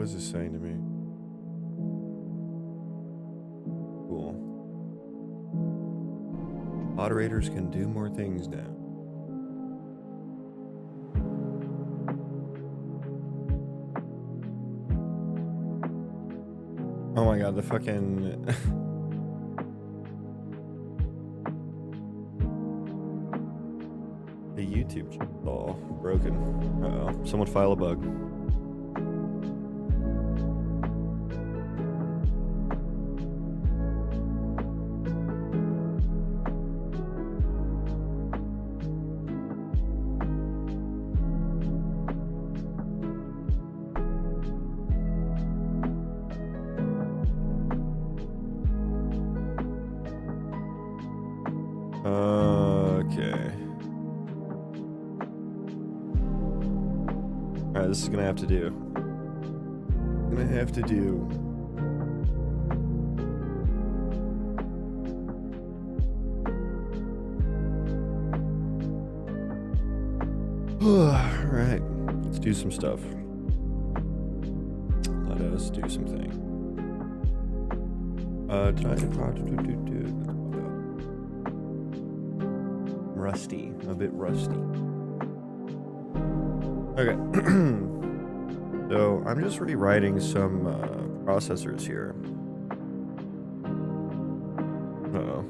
what is this saying to me? Cool. Moderators can do more things now. Oh my god, the fucking... the YouTube channel's all broken. Uh-oh. Someone file a bug. Okay. Alright, this is gonna have to do. Gonna have to do. Alright, let's do some stuff. Let us do something. Did I do? Rusty. I'm a bit rusty. Okay. So I'm just rewriting some processors here. Uh-oh.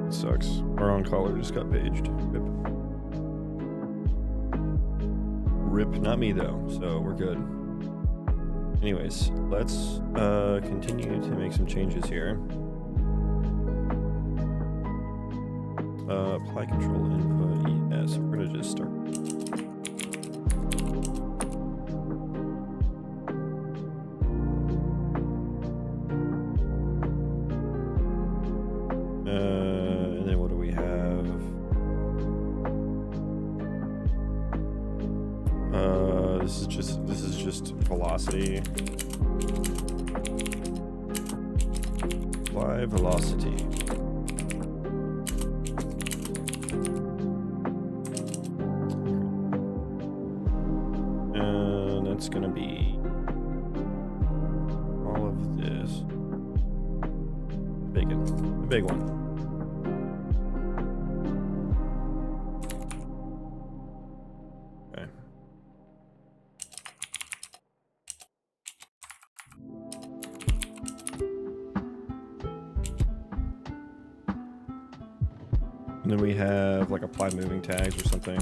Sucks. Our on-caller just got paged. Rip. Rip, not me though, so we're good. Anyways, let's continue to make some changes here. Apply control input, yes, we're gonna just start. And then what do we have? This is just velocity. Apply velocity. And that's gonna be all of this. The big one. Okay. And then we have like apply moving tags or something.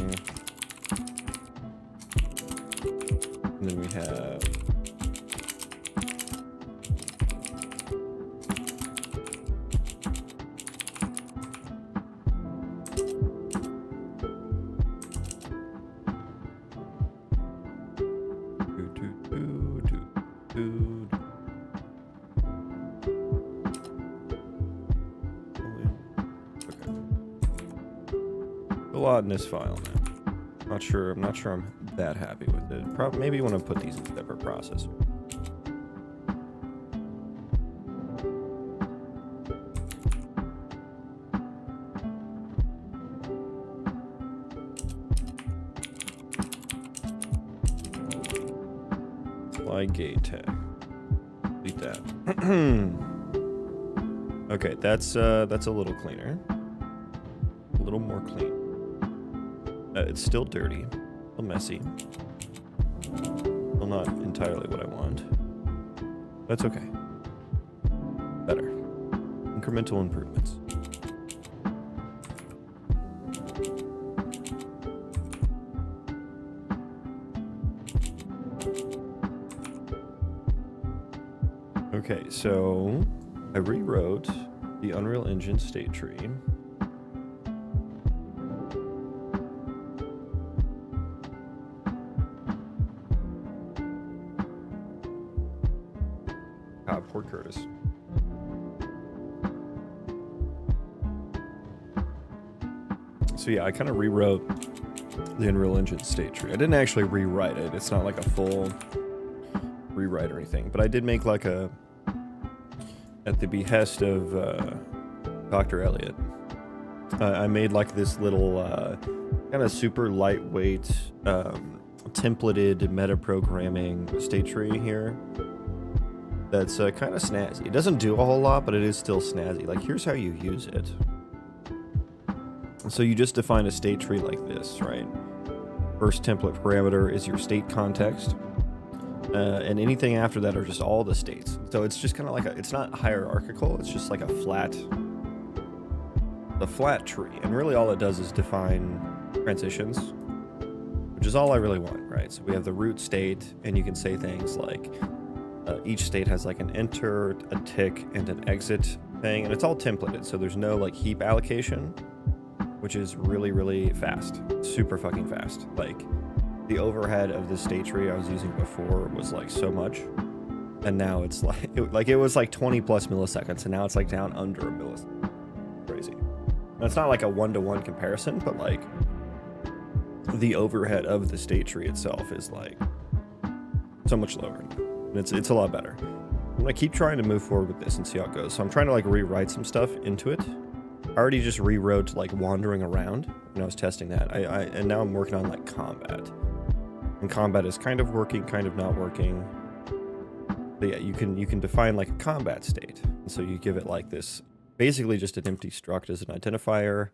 And then we have a lot in this file now. I'm not sure I'm that happy with it. Probably maybe you want to put these in separate processors. Apply gate tag. Delete that. Okay, that's a little cleaner. A little more clean. It's still dirty, still messy. Still not entirely what I want. That's okay. Better. Incremental improvements. Okay, so I rewrote the Unreal Engine state tree. Poor Curtis. So yeah, I kind of rewrote the Unreal Engine state tree. I didn't actually rewrite it. It's not like a full rewrite or anything, but I did make like at the behest of Dr. Elliot, I made like this little kind of super lightweight templated metaprogramming state tree here that's kind of snazzy. It doesn't do a whole lot, but it is still snazzy. Like, here's how you use it. So you just define a state tree like this, right? First template parameter is your state context. And anything after that are just all the states. So it's just kind of like it's not hierarchical, it's just like a flat tree. And really all it does is define transitions, which is all I really want, right? So we have the root state, and you can say things like each state has like an enter, a tick, and an exit thing, and it's all templated. So there's no like heap allocation, which is really, really fast, super fucking fast. Like, the overhead of the state tree I was using before was like so much, and now it's like it was like 20 plus milliseconds, and now it's like down under a millisecond. Crazy. And it's not like a one-to-one comparison, but like the overhead of the state tree itself is like so much lower, and it's a lot better. I'm gonna keep trying to move forward with this and see how it goes. So I'm trying to like rewrite some stuff into it. I already just rewrote like wandering around, and I was testing that. And now I'm working on like combat. And combat is kind of working, kind of not working. But yeah, you can define like a combat state. And so you give it like this, basically just an empty struct as an identifier,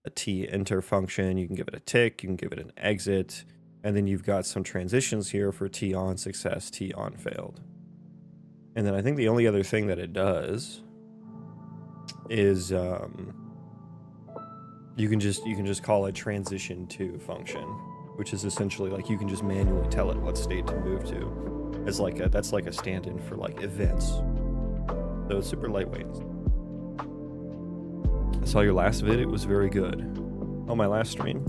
a t enter function. You can give it a tick, you can give it an exit, and then you've got some transitions here for t on success, t on failed. And then I think the only other thing that it does is you can just call a transition to function, which is essentially like you can just manually tell it what state to move to. It's like that's like a stand-in for like events. So it's super lightweight. I saw your last vid, it was very good. Oh, my last stream?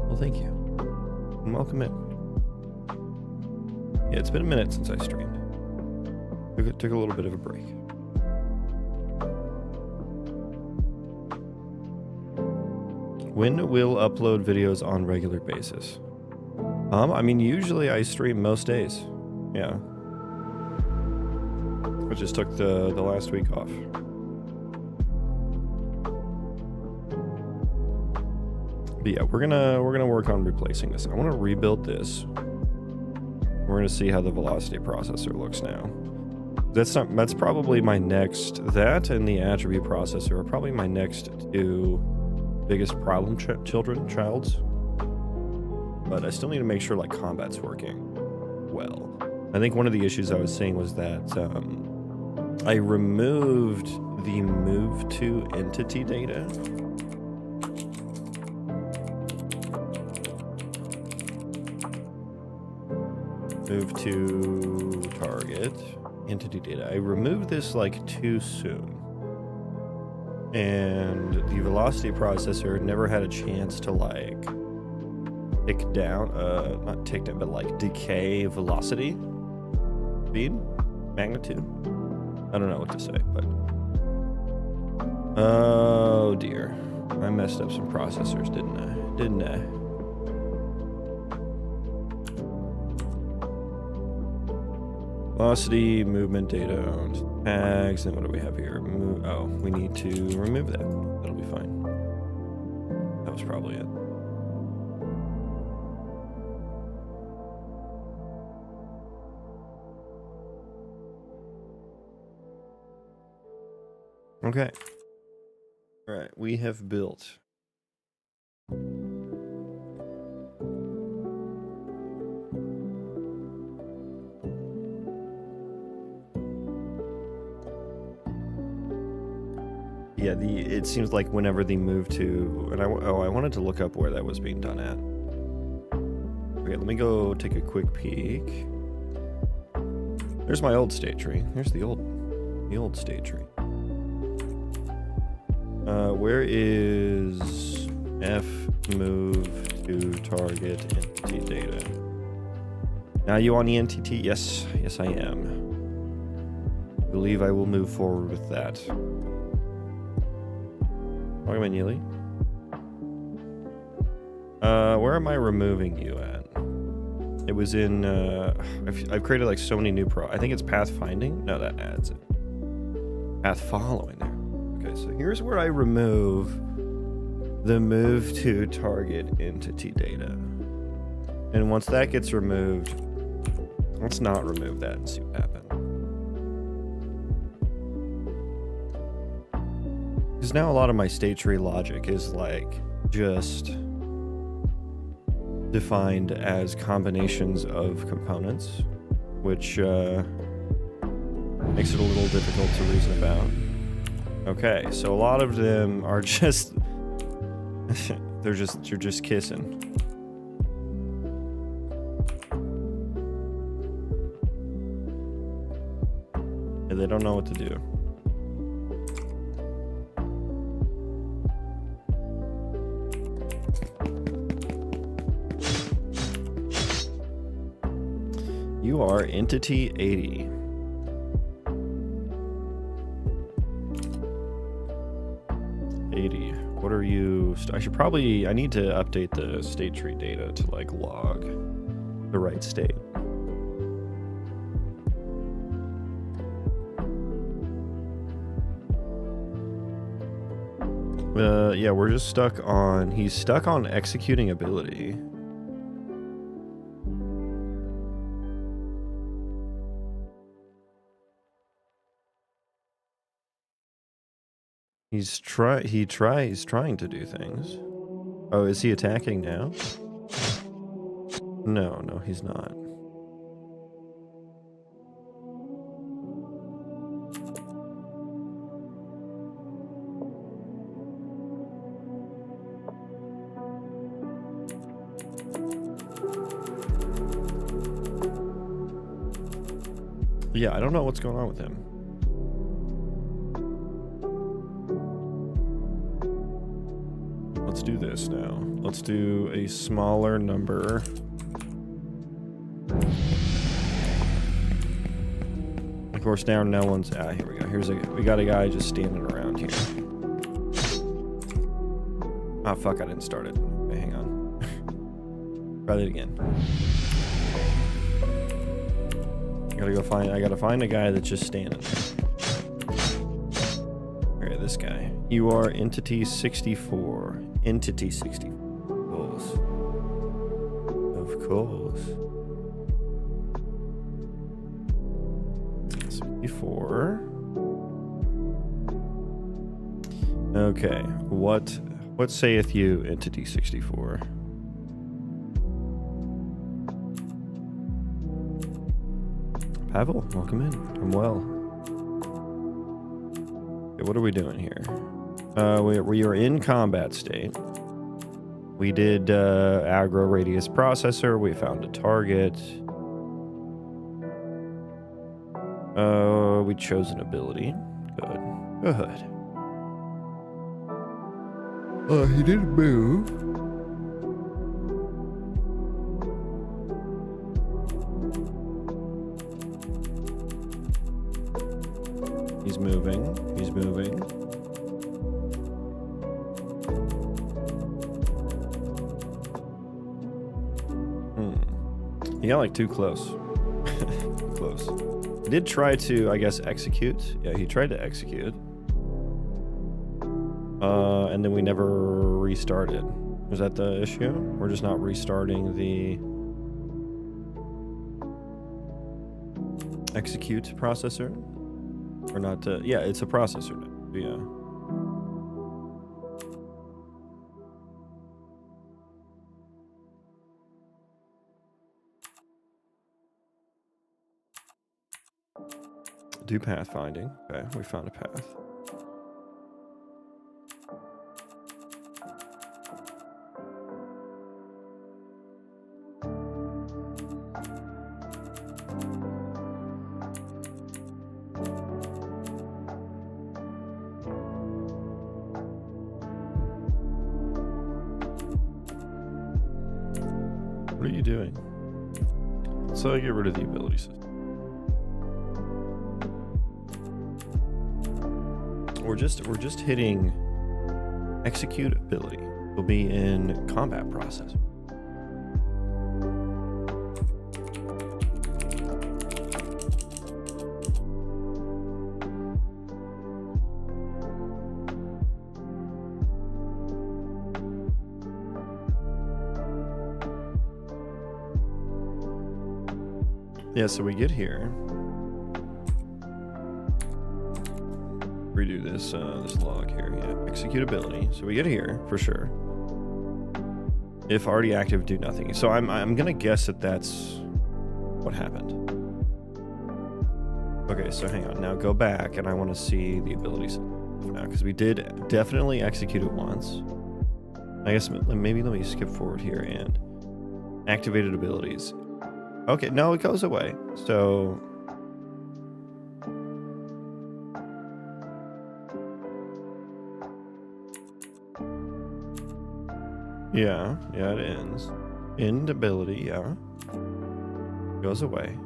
Well, thank you. And welcome in. Yeah, it's been a minute since I streamed. Took a little bit of a break. When will upload videos on regular basis? I mean, usually I stream most days. Yeah. I just took the last week off. But yeah, we're gonna work on replacing this. I want to rebuild this. We're gonna see how the velocity processor looks now. That's probably my next. That and the attribute processor are probably my next two biggest problem childs. But I still need to make sure like combat's working well. I think one of the issues I was seeing was that I removed the move to entity data. Move to target entity data. I removed this like too soon. And the velocity processor never had a chance to like tick down, not tick down, but like decay velocity, speed, magnitude. I don't know what to say, but oh dear, I messed up some processors, didn't I? Velocity, movement data, tags, and what do we have here? Oh, we need to remove that. That'll be fine. That was probably it. Okay. All right, we have built. Yeah, it seems like whenever they move to, and I wanted to look up where that was being done at. Okay, let me go take a quick peek. There's my old state tree. Here's the old state tree. Where is F move to target entity data? Now you on ENTT? Yes, I am. I believe I will move forward with that. Welcome in, Yili. Where am I removing you at? It was in, I've created like so many new I think it's pathfinding. No, that adds it. Path following there. Okay, so here's where I remove the move to target entity data. And once that gets removed, let's not remove that and see what happens. Because now a lot of my state tree logic is like just defined as combinations of components, which makes it a little difficult to reason about. Okay, so a lot of them are just you're just kissing. And they don't know what to do. You are entity 80. What are you? I need to update the state tree data to like log the right state. Yeah, we're just stuck on, he's stuck on executing ability. He's trying to do things. Oh, is he attacking now? No, he's not. Yeah, I don't know what's going on with him. Let's do this now. Let's do a smaller number. Of course, now no one's. Here we go. We got a guy just standing around here. Ah, fuck! I didn't start it. Okay, hang on. Try that again. I gotta find a guy that's just standing there. Okay, this guy. You are entity 64. Entity 64. Of course. 64. Okay. What saith you, entity 64? Pavel, welcome in. I'm well. Okay, what are we doing here? We are in combat state. We did aggro radius processor. We found a target. We chose an ability. Good. He didn't move. He's moving. He got like too close. Too close. He did try to, I guess, execute. Yeah, he tried to execute. And then we never restarted. Was that the issue? We're just not restarting the execute processor? Or not? Yeah, it's a processor now. Yeah. Do pathfinding. Okay, we found a path. What are you doing? Let's get rid of the ability system. We're just hitting execute ability. We'll be in combat process. Yeah, so we get here. Redo this this log here. Yeah, executability. So we get here for sure. If already active, do nothing. So I'm gonna guess that that's what happened. Okay, so hang on. Now go back, and I want to see the abilities now because we did definitely execute it once. I guess maybe let me skip forward here and activated abilities. Okay, no, it goes away. So yeah, it ends. End ability, yeah. Goes away.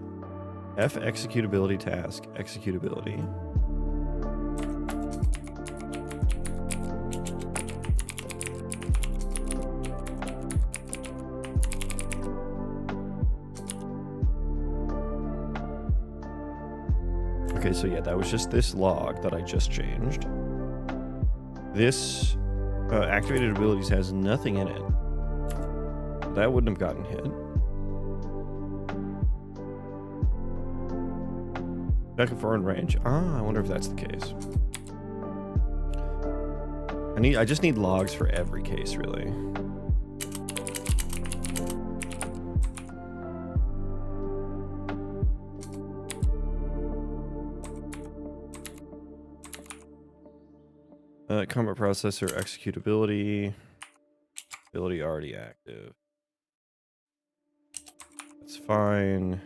F executability task, executability. Okay, so yeah, that was just this log that I just changed. This activated abilities has nothing in it. That wouldn't have gotten hit. Back and forward range. Ah, I wonder if that's the case. I just need logs for every case, really. Combat processor executability. Ability already active. That's fine.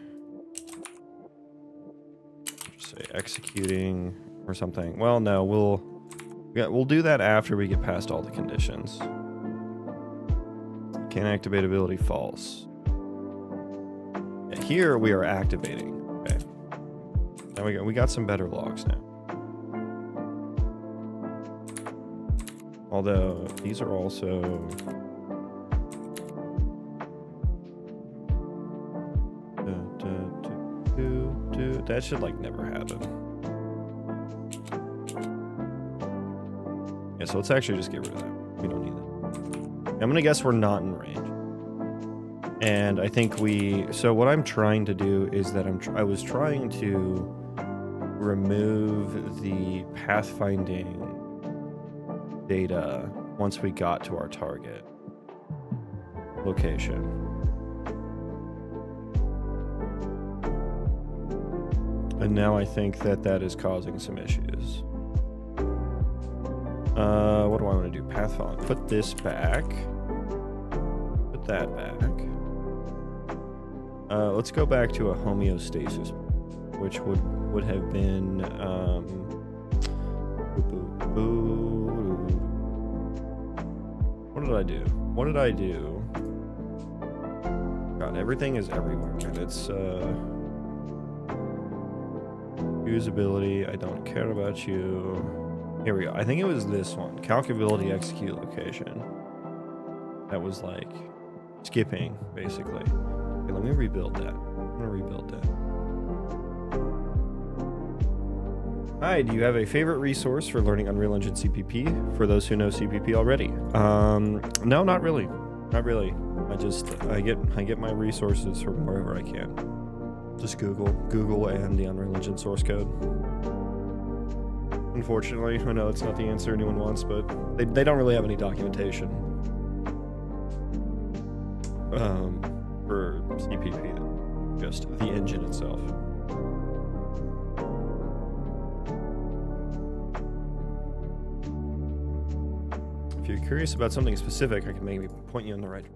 Just say executing or something. Well, no, we'll do that after we get past all the conditions. Can't activate ability, false. Yeah, here we are activating. Okay. Now we got some better logs now. Although these are also that should like never happen. Yeah, so let's actually just get rid of that. We don't need that. I'm gonna guess we're not in range. And I think so what I'm trying to do is that I was trying to remove the pathfinding data once we got to our target location. And now I think that is causing some issues. What do I want to do? Pathfind. Put this back. Put that back. Let's go back to a homeostasis, which would have been What did I do? God, everything is everywhere. And it's usability. I don't care about you. Here we go. I think it was this one. Calculability, execute location. That was like skipping, basically. Okay, let me rebuild that. I'm gonna rebuild that. Hi, do you have a favorite resource for learning Unreal Engine CPP for those who know CPP already? No, not really. Not really. I get my resources from wherever I can. Just Google and the Unreal Engine source code. Unfortunately, I know it's not the answer anyone wants, but they don't really have any documentation for CPP, just the engine itself. If you're curious about something specific, I can maybe point you in the right direction.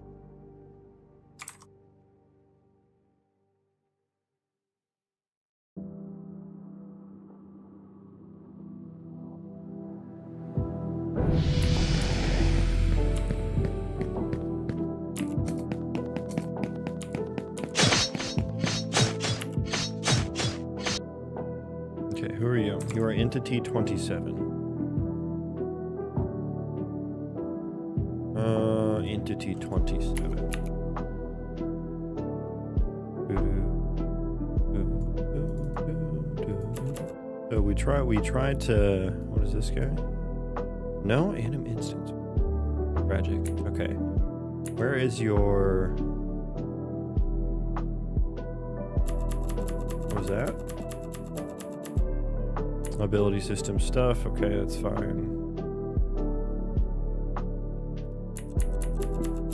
Okay, who are you? You are Entity 27. Entity 27. So we tried to, what is this guy? No anim instance. Tragic. Okay. Where is your was that? Ability system stuff. Okay, that's fine.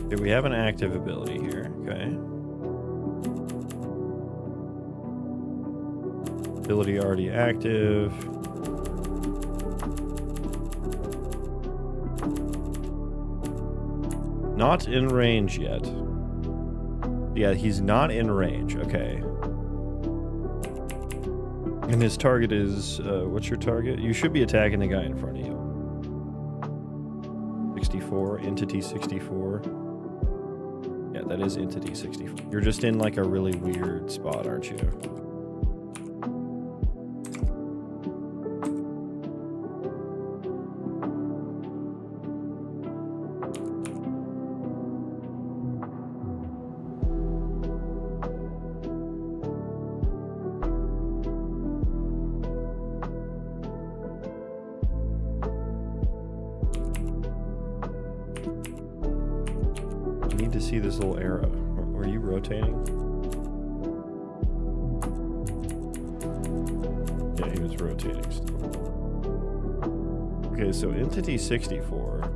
Okay, we have an active ability here. Okay. Ability already active. Not in range yet. Yeah, he's not in range. Okay. And his target is, what's your target? You should be attacking the guy in front of you. 64, entity 64. Yeah, that is entity 64. You're just in like a really weird spot, aren't you? To see this little arrow. Were you rotating? Yeah, he was rotating still. Okay, so entity 64.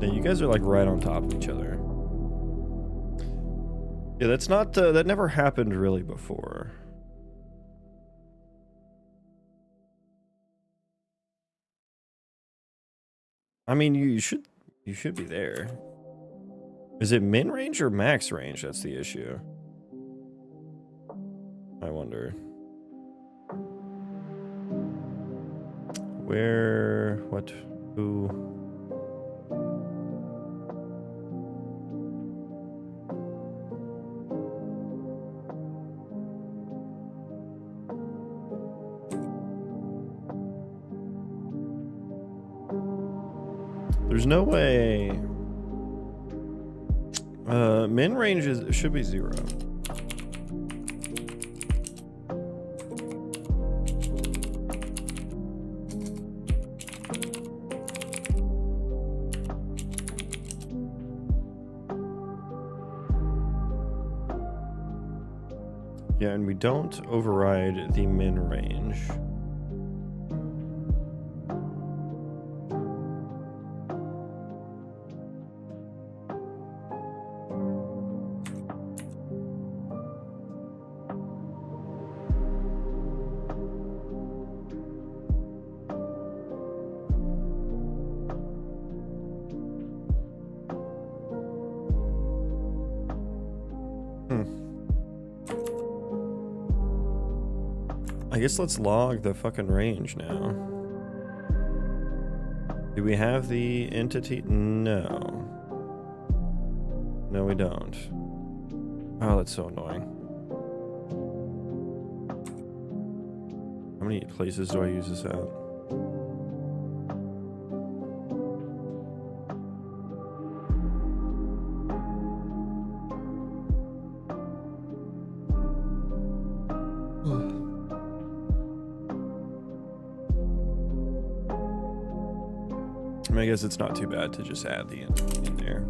Yeah, you guys are like right on top of each other. Yeah, that's not, that never happened really before. I mean, you should be there. Is it min range or max range? That's the issue. I wonder. Where? What? Who? There's no way. Min range should be 0. Yeah, and we don't override the min range. I guess let's log the fucking range now. Do we have the entity? No. No, we don't. Oh, that's so annoying. How many places do I use this at? I guess it's not too bad to just add the in there.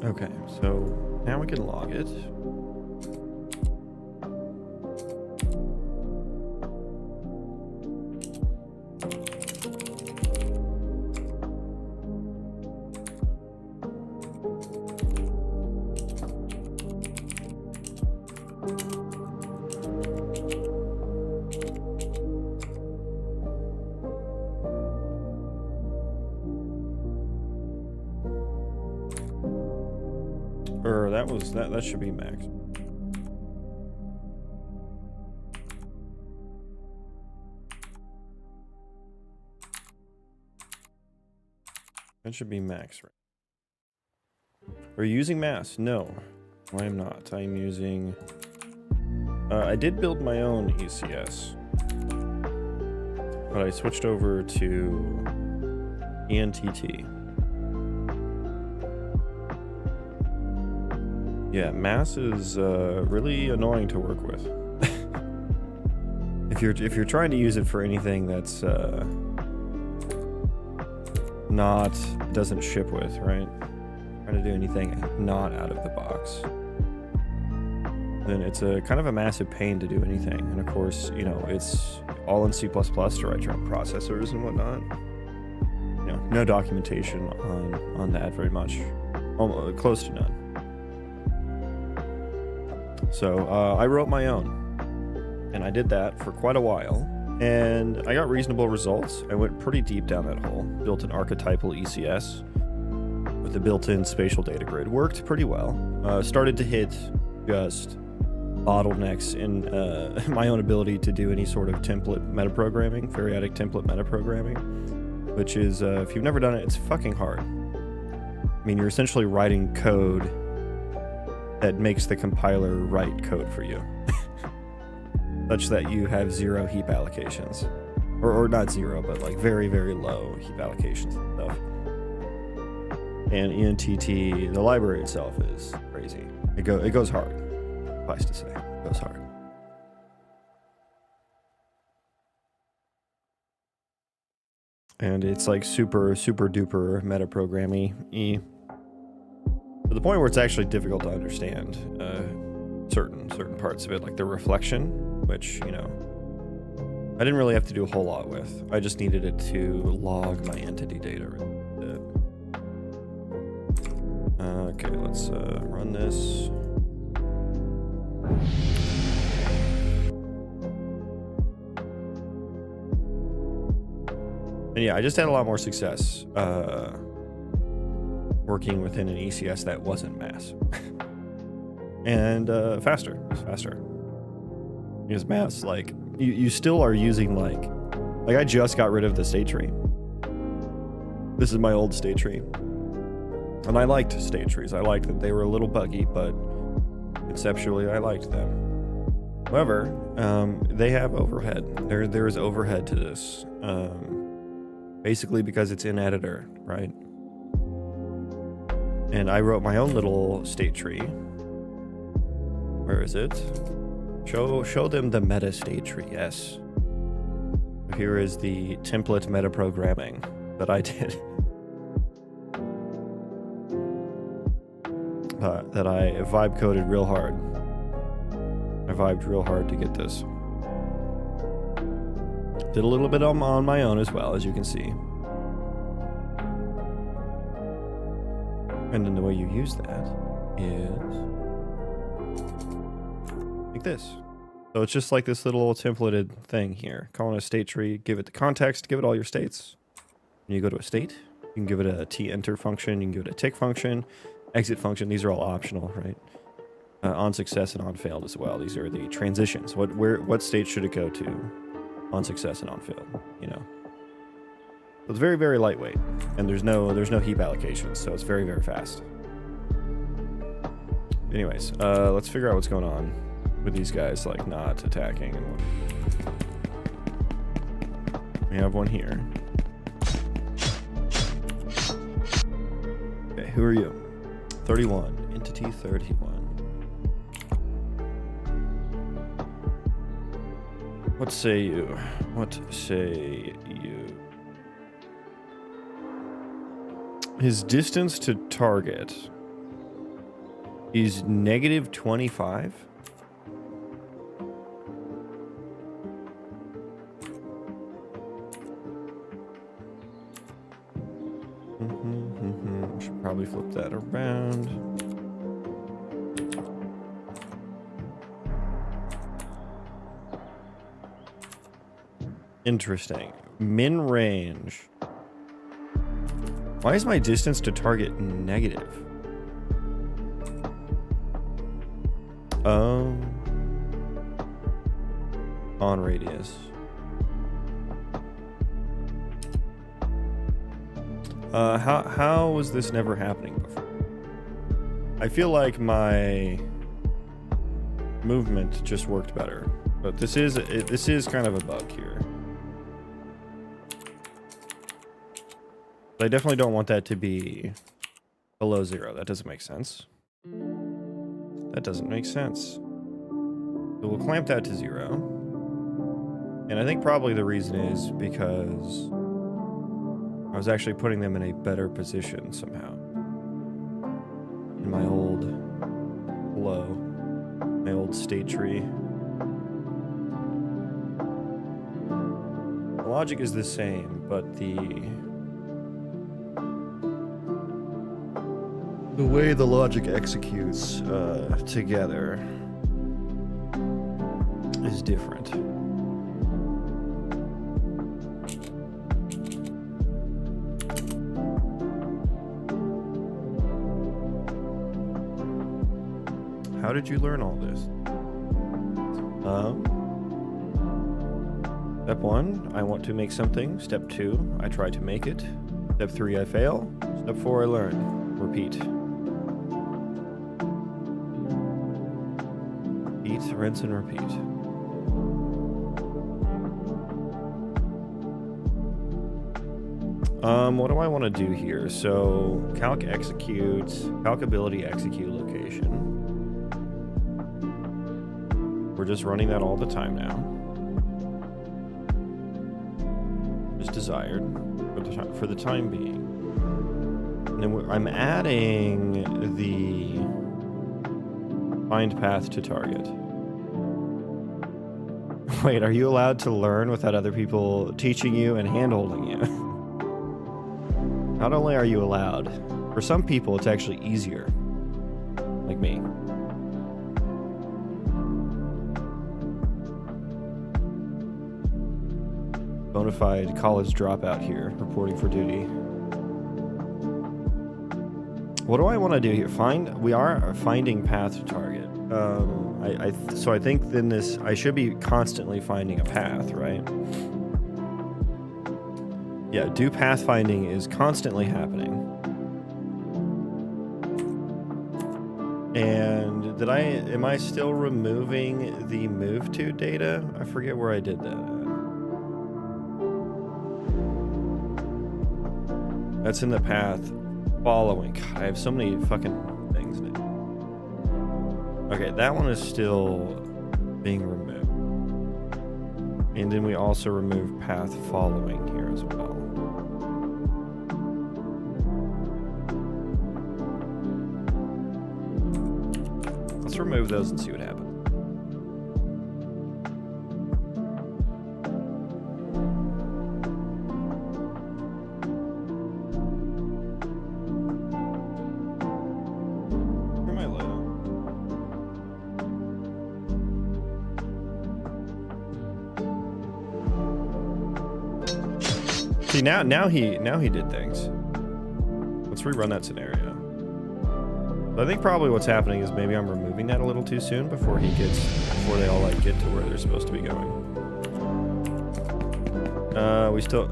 Okay, so now we can log it. Or that should be max. That should be max, right? Are you using mass? No, I am not. I am using I did build my own ECS, but I switched over to ENTT. Yeah, mass is really annoying to work with. if you're trying to use it for anything that's doesn't ship with, right? Trying to do anything not out of the box, then it's a kind of a massive pain to do anything. And of course, you know, it's all in C++ to write your own processors and whatnot. You know, no documentation on that very much, almost close to none. So I wrote my own, and I did that for quite a while, and I got reasonable results. I went pretty deep down that hole, built an archetypal ECS with a built-in spatial data grid. Worked pretty well. Started to hit just bottlenecks in my own ability to do any sort of template metaprogramming, variadic template metaprogramming, which is, if you've never done it, it's fucking hard. I mean, you're essentially writing code that makes the compiler write code for you, such that you have zero heap allocations, or not zero, but like very, very low heap allocations and stuff. And ENTT, the library itself, is crazy. It goes hard. Suffice to say, it goes hard. And it's like super, super duper metaprogrammy-y. To the point where it's actually difficult to understand certain parts of it, like the reflection, which, you know, I didn't really have to do a whole lot with. I just needed it to log my entity data. Okay, let's run this. And yeah, I just had a lot more success working within an ECS that wasn't mass. And faster. It's faster. Because mass, like, you still are using, like I just got rid of the state tree. This is my old state tree. And I liked state trees. I liked that they were a little buggy, but conceptually I liked them. However, they have overhead. There is overhead to this. Basically because it's in editor, right? And I wrote my own little state tree. Where is it? Show them the meta state tree, yes. Here is the template metaprogramming that I did. That I vibe coded real hard. I vibed real hard to get this. Did a little bit on my own as well, as you can see. And then the way you use that is like this. So it's just like this little templated thing here. Call it a state tree, give it the context, give it all your states. When you go to a state, you can give it a t-enter function, you can give it a tick function, exit function. These are all optional, right? On success and on failed as well. These are the transitions. What state should it go to on success and on failed, you know? So it's very, very lightweight, and there's no heap allocations, so it's very, very fast. Anyways, let's figure out what's going on with these guys, like, not attacking and what. We have one here. Okay, who are you? 31, entity 31. What say you? What say you? His distance to target is -25. Should probably flip that around. Interesting. Min range. Why is my distance to target negative? On radius. How was this never happening before? I feel like my movement just worked better. But this is kind of a bug here. I definitely don't want that to be below 0. That doesn't make sense. That doesn't make sense. So we'll clamp that to 0. And I think probably the reason is because I was actually putting them in a better position somehow. In my old flow, my old state tree. The logic is the same, but the way the logic executes together is different. How did you learn all this? Step 1, I want to make something. Step 2, I try to make it. Step 3, I fail. Step 4, I learn. Repeat. Eat, rinse, and repeat. What do I want to do here? So, calc execute, calc ability execute location. We're just running that all the time now. Just desired for the time being. And then I'm adding the find path to target. Wait, are you allowed to learn without other people teaching you and hand-holding you? Not only are you allowed, for some people it's actually easier. Like me. Bonafide college dropout here, reporting for duty. What do I want to do here? We are finding path to target. So I think then I should be constantly finding a path, right? Yeah, do pathfinding is constantly happening. And am I still removing the move to data? I forget where I did that. That's in the path following. God, I have so many fucking things now. Okay, that one is still being removed. And then we also remove path following here as well. Let's remove those and see what happens. See, now he did things. Let's rerun that scenario. So I think probably what's happening is maybe I'm removing that a little too soon before they all like get to where they're supposed to be going. We still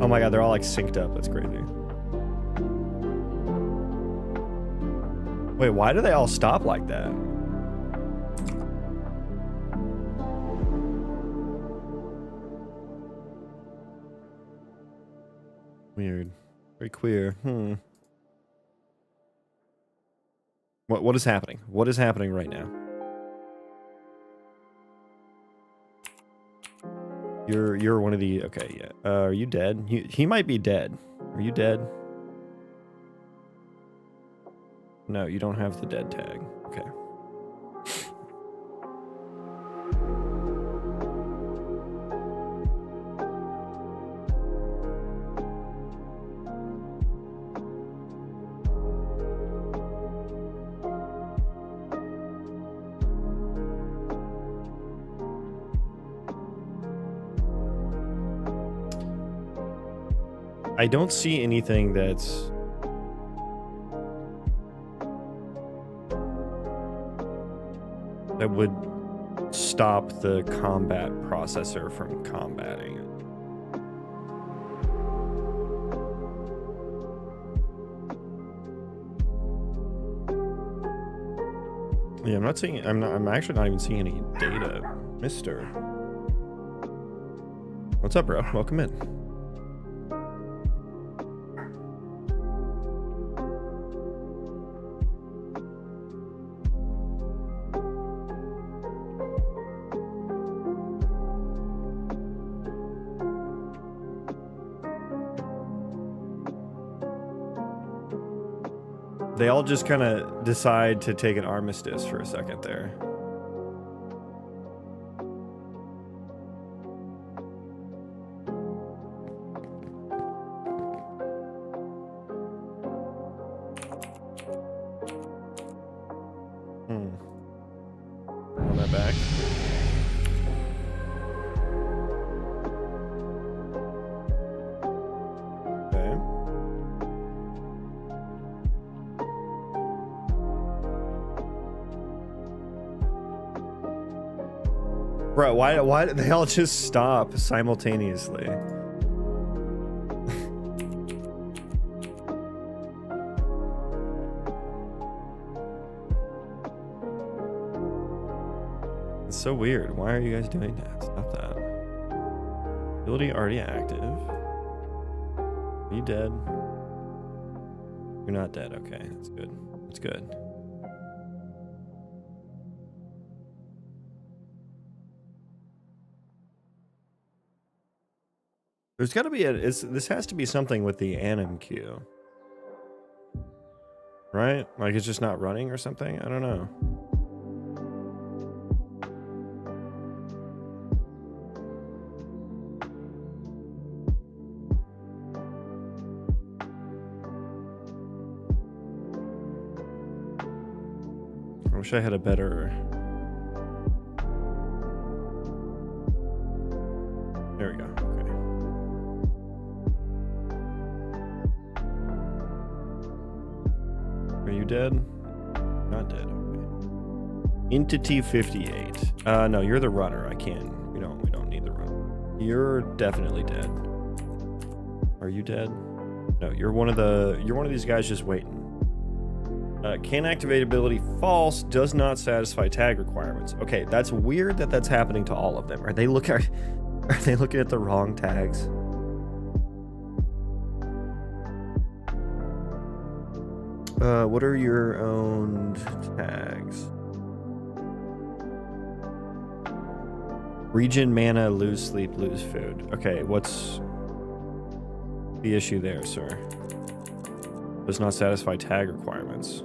oh my god, they're all like synced up. That's crazy. Wait, why do they all stop like that? Weird. Very queer. What is happening? What is happening right now? You're one of the... Okay, yeah. Are you dead? He might be dead. Are you dead? No, you don't have the dead tag. Okay. I don't see anything that would stop the combat processor from combating it. Yeah, I'm not seeing. I'm actually not even seeing any data, Mister. What's up, bro? Welcome in. They all just kind of decide to take an armistice for a second there. On that back. Bro, why did they all just stop simultaneously? It's so weird. Why are you guys doing that? Stop that. Ability already active. Are you dead? You're not dead. Okay, that's good. That's good. There's got to be this has to be something with the anim queue. Right? Like it's just not running or something? I don't know. I wish I had a better... There we go. Okay. Are you dead? Not dead. Okay. Entity 58. No, you're the runner. I can't. We don't need the runner. You're definitely dead. Are you dead? No, you're one of these guys just waiting. Can activate ability false, does not satisfy tag requirements. Okay, that's weird that that's happening to all of them. Are they looking at the wrong tags? What are your own tags? Region, mana, lose sleep, lose food. Okay, what's the issue there, sir? Does not satisfy tag requirements.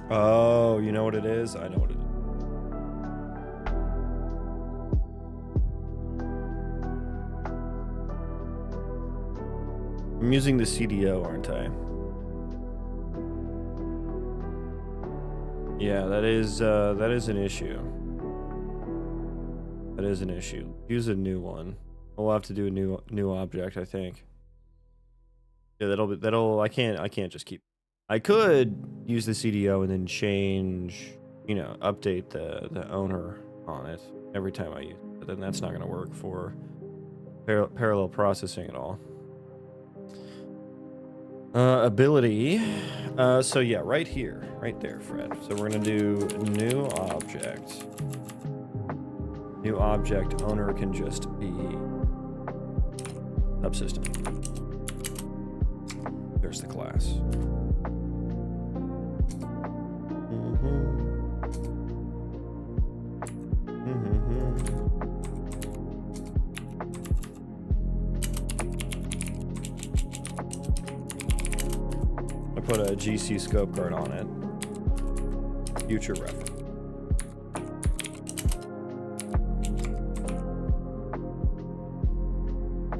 Oh, you know what it is? I know what it is. I'm using the CDO, aren't I? Yeah, that is an issue. That is an issue. Use a new one. We'll have to do a new object, I think. Yeah, I can't just keep. I could use the CDO and then change, update the owner on it every time I use it, but then that's not going to work for parallel processing at all. Ability. So yeah, right here, right there, Fred. So we're going to do new object. New object owner can just be subsystem. There's the class. I put a GC scope guard on it. Future reference.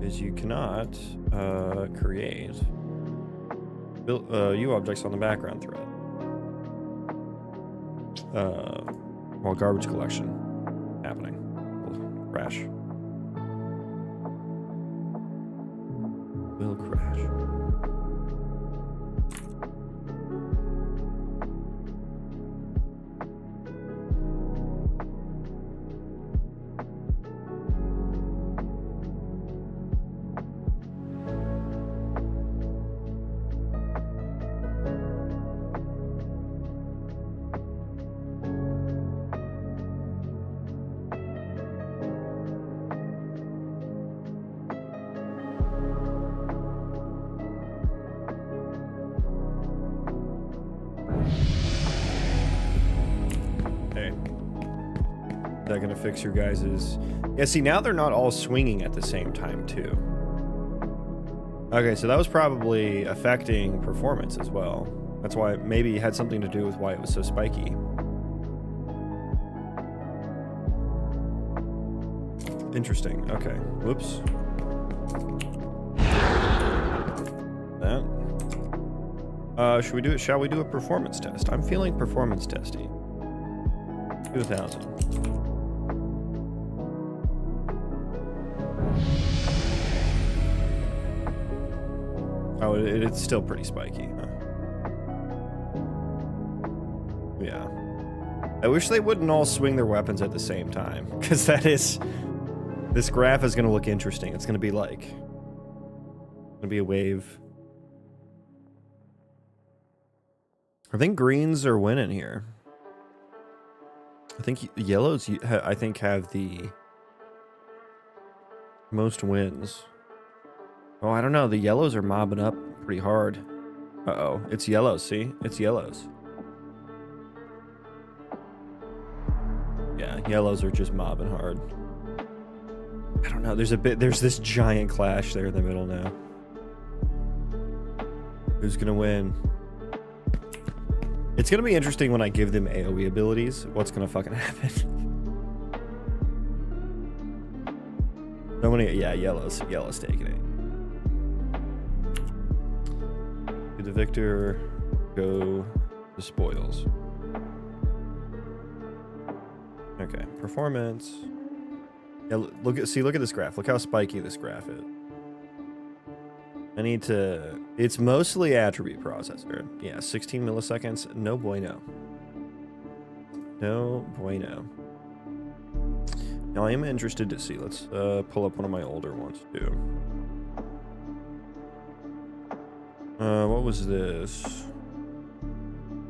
Is you cannot create U objects on the background thread while garbage collection happening. Will crash. Will crash. that gonna fix your guys's? Yeah, see, now they're not all swinging at the same time, too. Okay, so that was probably affecting performance as well. That's why maybe it had something to do with why it was so spiky. Interesting. Okay. Whoops. That. Should we do it? Shall we do a performance test? I'm feeling performance testy. 2000. Oh, it's still pretty spiky, huh? Yeah. I wish they wouldn't all swing their weapons at the same time, because this graph is going to look interesting. It's going to be like, going to be a wave. I think greens are winning here. I think yellows, I think, have the most wins. Oh, I don't know. The yellows are mobbing up pretty hard. Uh-oh. It's yellows, see? It's yellows. Yeah, yellows are just mobbing hard. I don't know. There's this giant clash there in the middle now. Who's gonna win? It's gonna be interesting when I give them AoE abilities. What's gonna fucking happen? So many, yeah, yellow's taking it. The victor go to spoils. Okay, performance. Yeah, look at this graph. Look how spiky this graph is. I need to. It's mostly attribute processor. Yeah, 16 milliseconds. No bueno. No bueno. Now I am interested to see. Let's pull up one of my older ones too. What was this?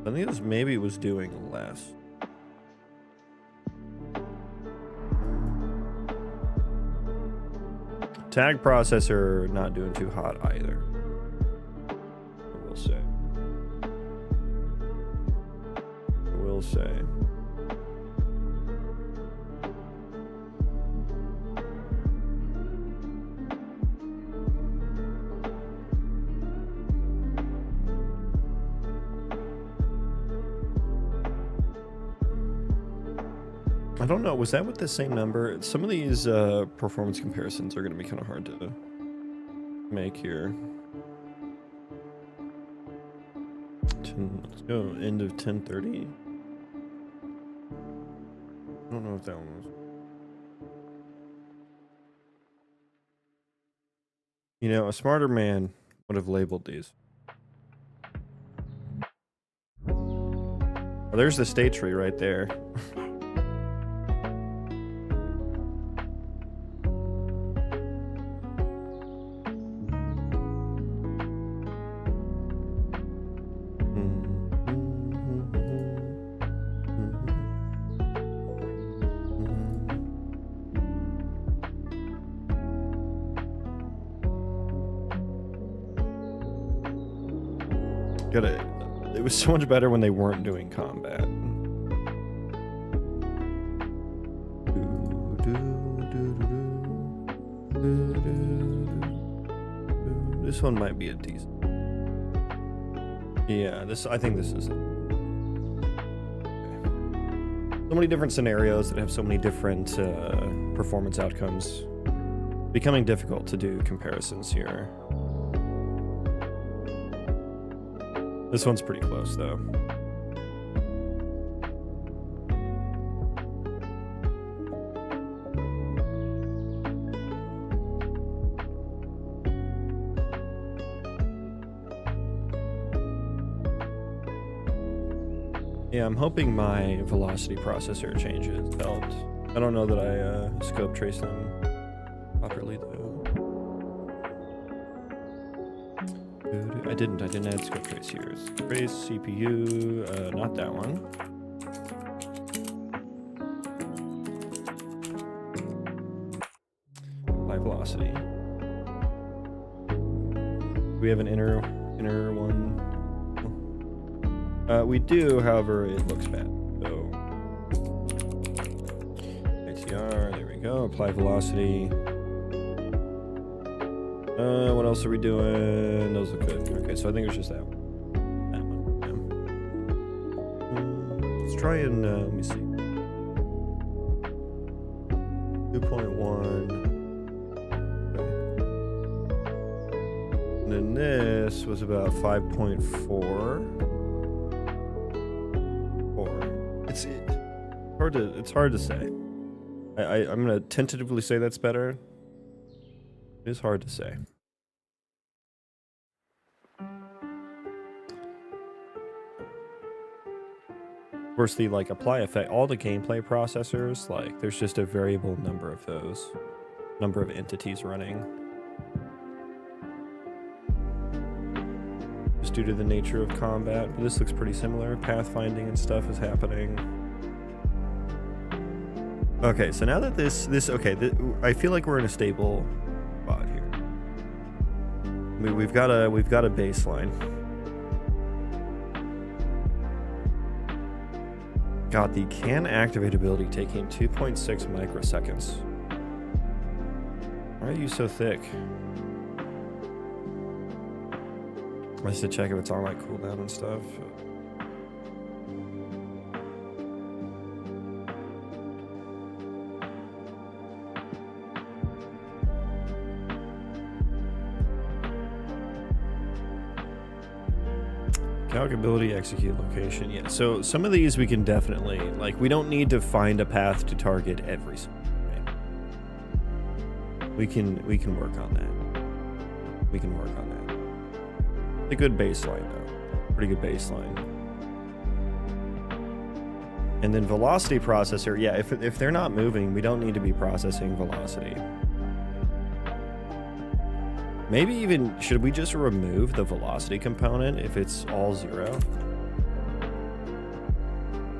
I think this maybe was doing less. Tag processor not doing too hot either. I will say. I will say. I don't know, was that with the same number? Some of these performance comparisons are going to be kind of hard to make here. Let's go end of 10:30. I don't know if that one was. You know, a smarter man would have labeled these. Oh, there's the state tree right there. It was so much better when they weren't doing combat. This one might be a decent. Yeah, I think this is it. So many different scenarios that have so many different performance outcomes. Becoming difficult to do comparisons here. This one's pretty close, though. Yeah, I'm hoping my velocity processor changes helped. I don't know that I scope trace them properly, though. I didn't add scope trace here. Trace CPU, not that one. High velocity. We have an inner one. We do, however, it looks bad. So VCR. There we go. Apply velocity. What else are we doing? Those look good. Okay, so I think it was just that one. That one. Yeah. Let's try and let me see. 2.1. Okay. And then this was about 5.4. It's hard to say. I'm gonna tentatively say that's better. It is hard to say. Of course, the like apply effect, all the gameplay processors, like there's just a variable number of those, number of entities running. Just due to the nature of combat, but this looks pretty similar. Pathfinding and stuff is happening. Okay, so now that I feel like we're in a stable spot here. We've got a baseline. God, the can activate ability taking 2.6 microseconds. Why are you so thick? I have to check if it's on like cooldown and stuff. Calc ability, execute location. Yeah, so some of these we can definitely, like, we don't need to find a path to target every single way. We can work on that. We can work on that. It's a good baseline, though. Pretty good baseline. And then velocity processor, yeah, if they're not moving, we don't need to be processing velocity. Maybe even, should we just remove the velocity component if it's all 0?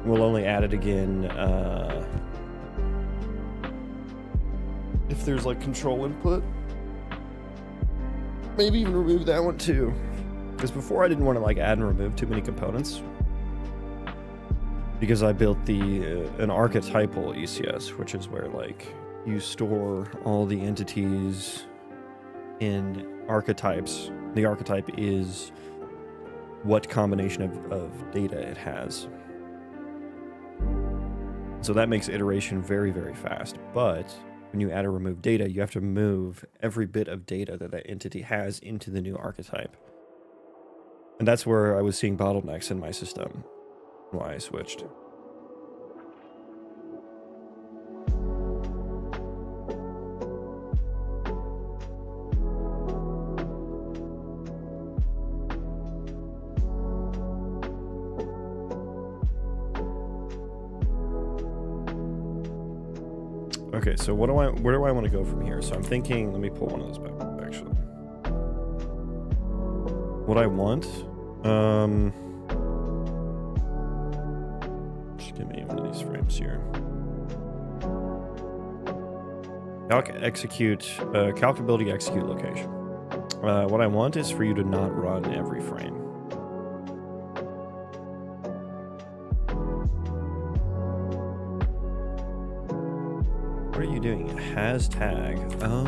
We'll only add it again if there's like control input. Maybe even remove that one too. Because before I didn't want to like add and remove too many components. Because I built an archetypal ECS, which is where like you store all the entities in archetypes. The archetype is what combination of data it has. So that makes iteration very, very fast. But when you add or remove data, you have to move every bit of data that entity has into the new archetype. And that's where I was seeing bottlenecks in my system. Why I switched. Okay, so where do I want to go from here? So I'm thinking, let me pull one of those back, actually. What I want, just give me one of these frames here. Calc ability execute location. What I want is for you to not run every frame. What are you doing? Has tag. Oh.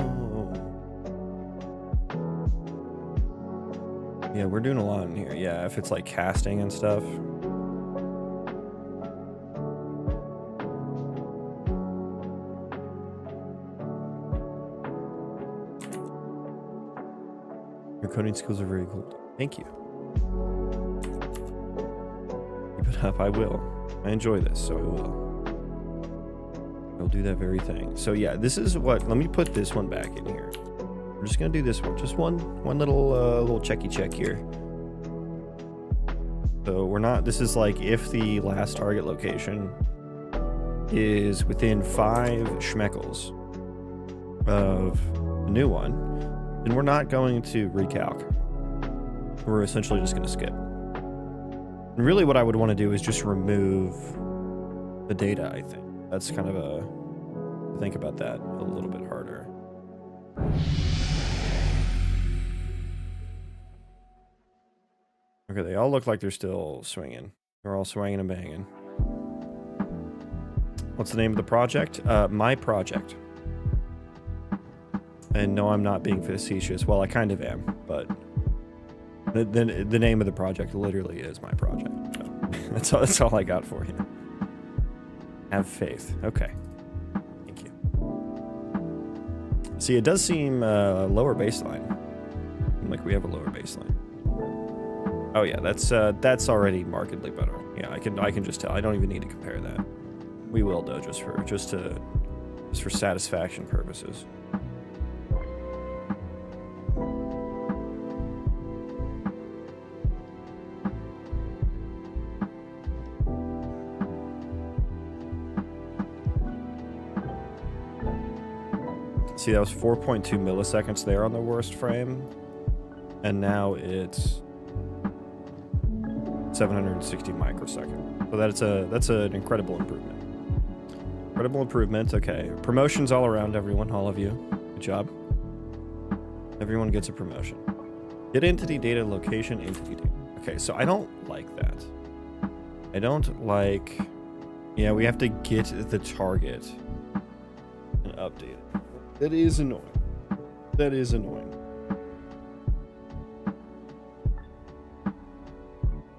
Yeah, we're doing a lot in here. Yeah, if it's like casting and stuff. Your coding skills are very cool. Thank you. Keep it up. I will. I enjoy this, so I will. I'll do that very thing. So yeah, this is what, let me put this one back in here. We're just gonna do this one. Just one little checky check here. So we're not, this is like if the last target location is within 5 schmeckles of the new one, then we're not going to recalc. We're essentially just gonna skip. And really what I would want to do is just remove the data, I think. That's kind of think about that a little bit harder. Okay, they all look like they're still swinging. They're all swinging and banging. What's the name of the project? My project. And no, I'm not being facetious. Well, I kind of am, but the name of the project literally is my project. So that's all I got for you. Have faith. Okay. Thank you. See, it does seem lower baseline. Like we have a lower baseline. Oh yeah, that's already markedly better. Yeah, I can just tell. I don't even need to compare that. We will though, just for satisfaction purposes. See, that was 4.2 milliseconds there on the worst frame, and now it's 760 microseconds. So that's an incredible improvement. Incredible improvement. Okay, promotions all around, everyone, all of you. Good job. Everyone gets a promotion. Get entity data, location, entity data. Okay, so I don't like that. I don't like. Yeah, we have to get the target and update it. That is annoying. That is annoying.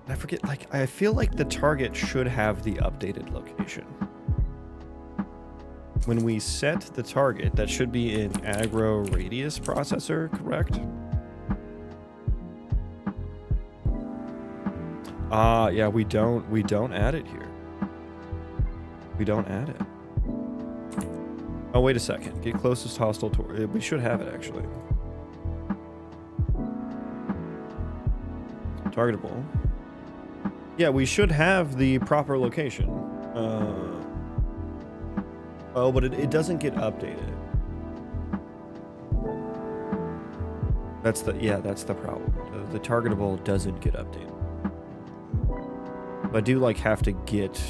I forget, like, I feel like the target should have the updated location. When we set the target, that should be in aggro radius processor, correct? Yeah, we don't add it here. We don't add it. Oh, wait a second. Get closest hostile to... We should have it, actually. Targetable. Yeah, we should have the proper location. Oh, but it doesn't get updated. That's the problem. The targetable doesn't get updated. I do, like, have to get...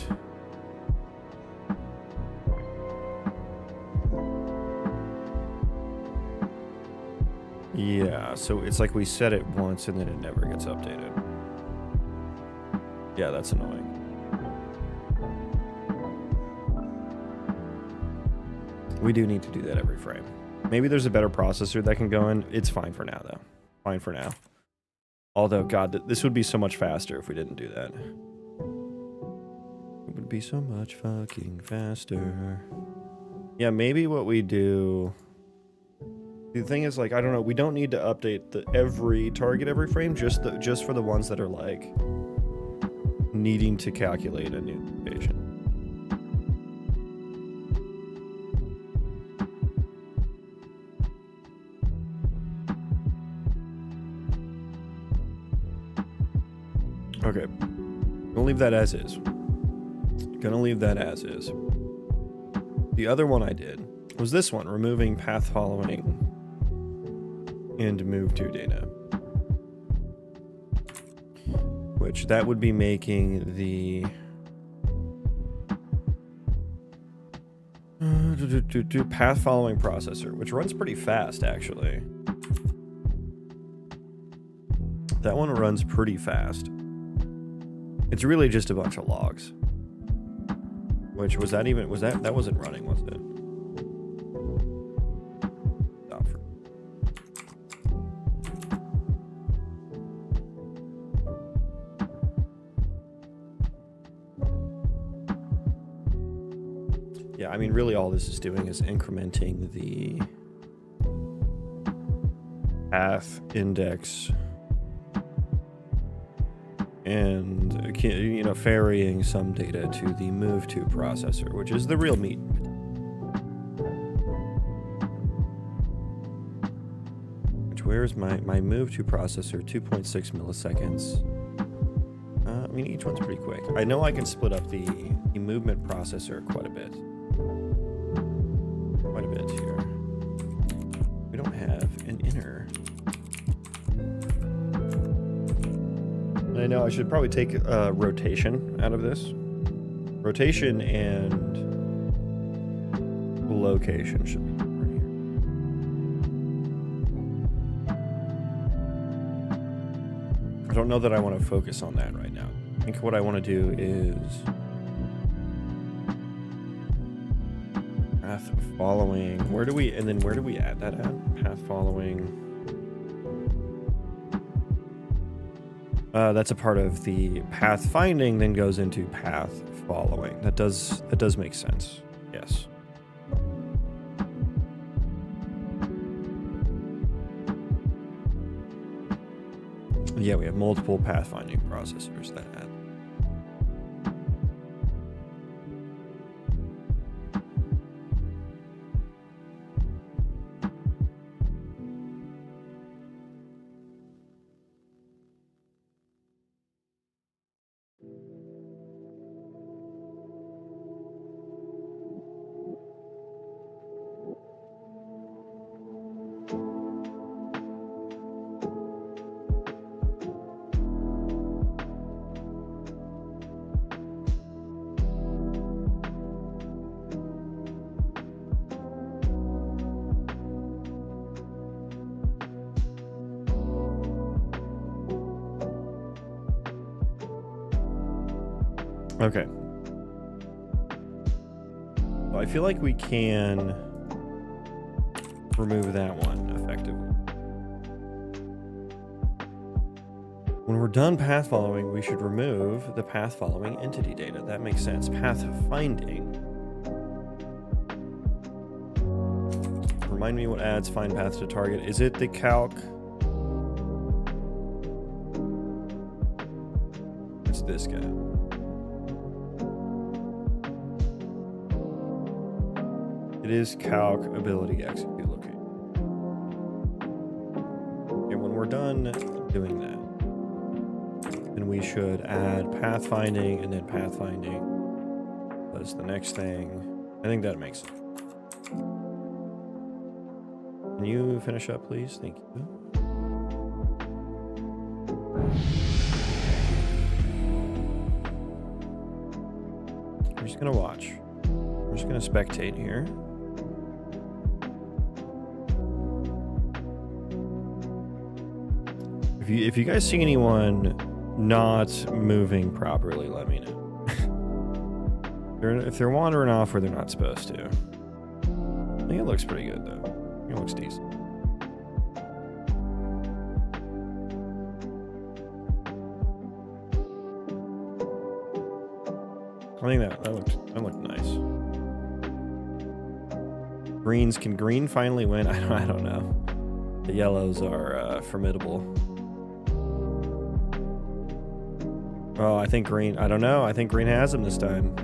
Yeah, so it's like we set it once and then it never gets updated. Yeah, that's annoying. We do need to do that every frame. Maybe there's a better processor that can go in. It's fine for now, though. Fine for now. Although, God, this would be so much faster if we didn't do that. It would be so much fucking faster. Yeah, maybe what we do... The thing is, like, I don't know, we don't need to update every target every frame, just for the ones that are, like, needing to calculate a new location. Okay. Gonna leave that as is. Gonna leave that as is. The other one I did was this one, removing path following and move to data. Which that would be making the path following processor, which runs pretty fast actually. That one runs pretty fast. It's really just a bunch of logs. Which that wasn't running, was it? Yeah, I mean, really all this is doing is incrementing the path index and, you know, ferrying some data to the move to processor, which is the real meat. Where's my move to processor? 2.6 milliseconds. I mean, each one's pretty quick. I know I can split up the movement processor quite a bit. Quite a bit here. We don't have an inner. I know I should probably take rotation out of this. Rotation and location should be right here. I don't know that I want to focus on that right now. I think what I want to do is Path following. Where do we add that at? Path following. That's a part of the path finding, then goes into path following. That does make sense. Yes. Yeah, we have multiple pathfinding processors that add. Okay. Well, I feel like we can remove that one effectively. When we're done path following, we should remove the path following entity data. That makes sense. Path finding. Remind me what adds find path to target. Is it the calc? It's this guy. It is calc ability execute locate. Okay, when we're done doing that, then we should add pathfinding and then pathfinding as the next thing. I think that makes sense. Can you finish up, please? Thank you. We're just gonna watch. We're just gonna spectate here. If you guys see anyone not moving properly, let me know. If they're wandering off where they're not supposed to. I think it looks pretty good though. I think it looks decent. I think that looked nice. Greens, can green finally win? I don't know. The yellows are formidable. Oh, I think green, I don't know. I think green has him this time.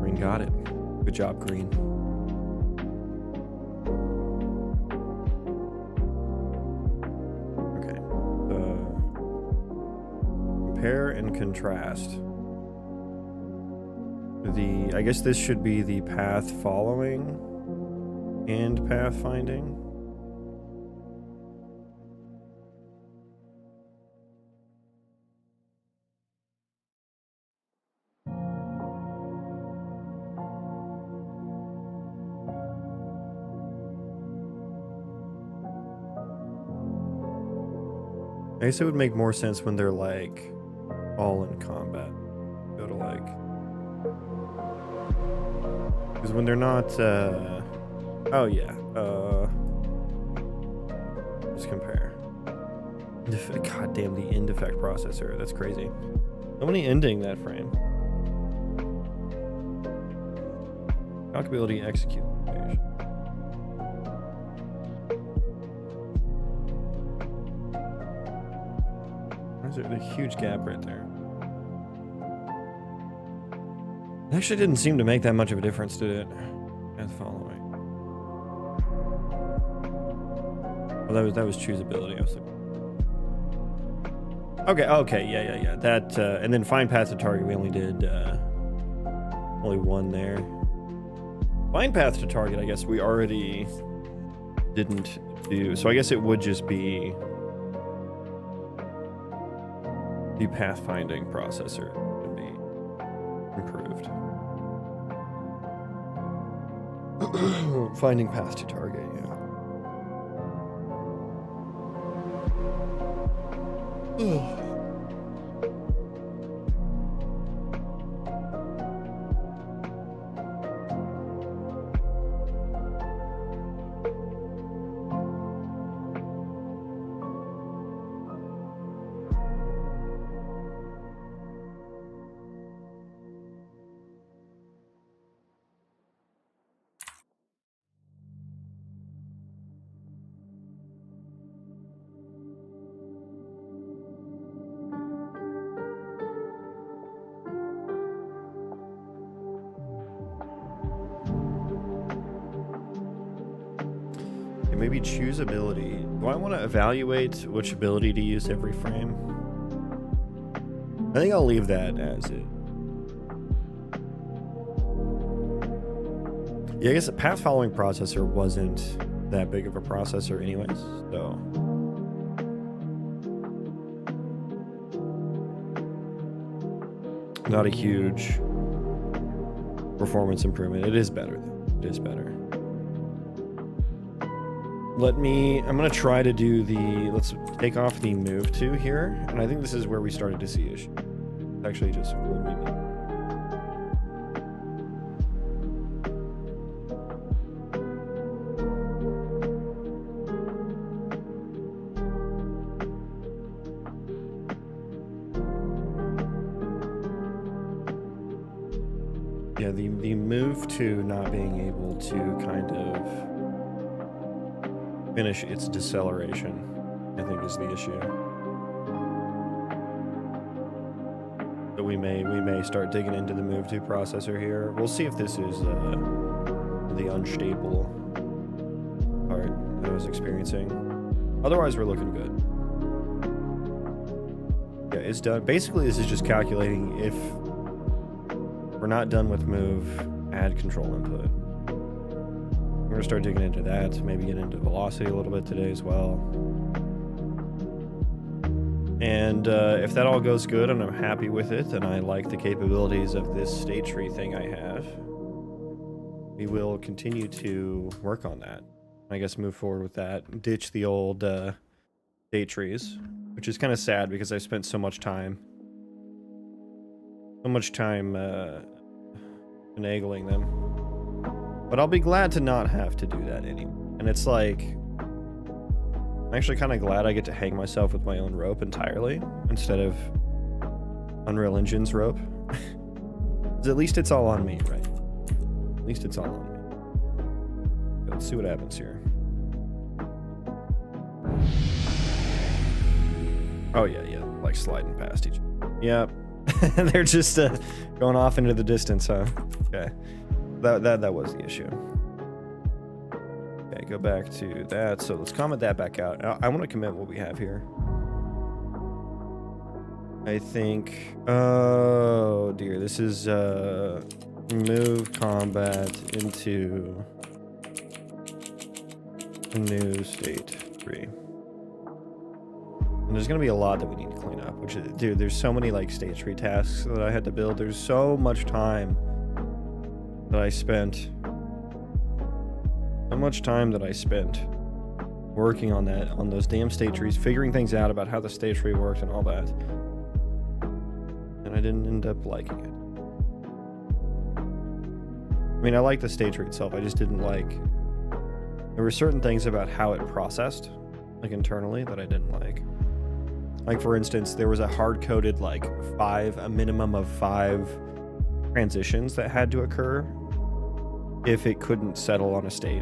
Green got it. Good job, green. Okay. Compare and contrast. I guess this should be the path following and path finding. I guess it would make more sense when they're like all in combat. Go to like, because when they're not, oh yeah, let's compare. God damn, the end effect processor, that's crazy. How many ending that frame? Calculability execute. There's a huge gap right there. It actually didn't seem to make that much of a difference, did it? Path following. Well, that was choosability. I was like, okay, yeah. That and then find path to target. We only did only one there. Find path to target. I guess we already didn't do. So I guess it would just be the pathfinding processor would be improved. Finding path to target, yeah. maybe choose ability. Do I want to evaluate which ability to use every frame? I think I'll leave that as it. Yeah, I guess the path following processor wasn't that big of a processor anyways, so. Not a huge performance improvement. It is better though. It is better. I'm gonna try to do let's take off the move to here. And I think this is where we started to see issues. Actually just what we need. Yeah, the move to not being able to kind of finish its deceleration, I think, is the issue. So we may start digging into the move to processor here. We'll see if this is the unstable part that I was experiencing. Otherwise, we're looking good. Yeah, it's done. Basically, this is just calculating if we're not done with move, add control input. We're gonna start digging into that, maybe get into velocity a little bit today as well. And if that all goes good and I'm happy with it and I like the capabilities of this state tree thing I have, we will continue to work on that. I guess move forward with that, ditch the old state trees, which is kind of sad because I've spent so much time finagling them. But I'll be glad to not have to do that anymore. And it's like, I'm actually kind of glad I get to hang myself with my own rope entirely instead of Unreal Engine's rope. Because at least it's all on me, right? At least it's all on me. Let's see what happens here. Oh yeah, like sliding past each other. Yep. They're just going off into the distance, huh? Okay. That was the issue. Okay, go back to that. So let's comment that back out. I want to commit what we have here. I think, oh dear, this is move combat into a new state 3. And there's gonna be a lot that we need to clean up, which is, dude, there's so many like state tree tasks that I had to build. There's so much time that I spent working on that, on those damn state trees, figuring things out about how the state tree worked and all that. And I didn't end up liking it. I mean, I like the state tree itself. I just didn't like, there were certain things about how it processed, like internally, that I didn't like. Like, for instance, there was a hard-coded, like, a minimum of 5 transitions that had to occur if it couldn't settle on a state.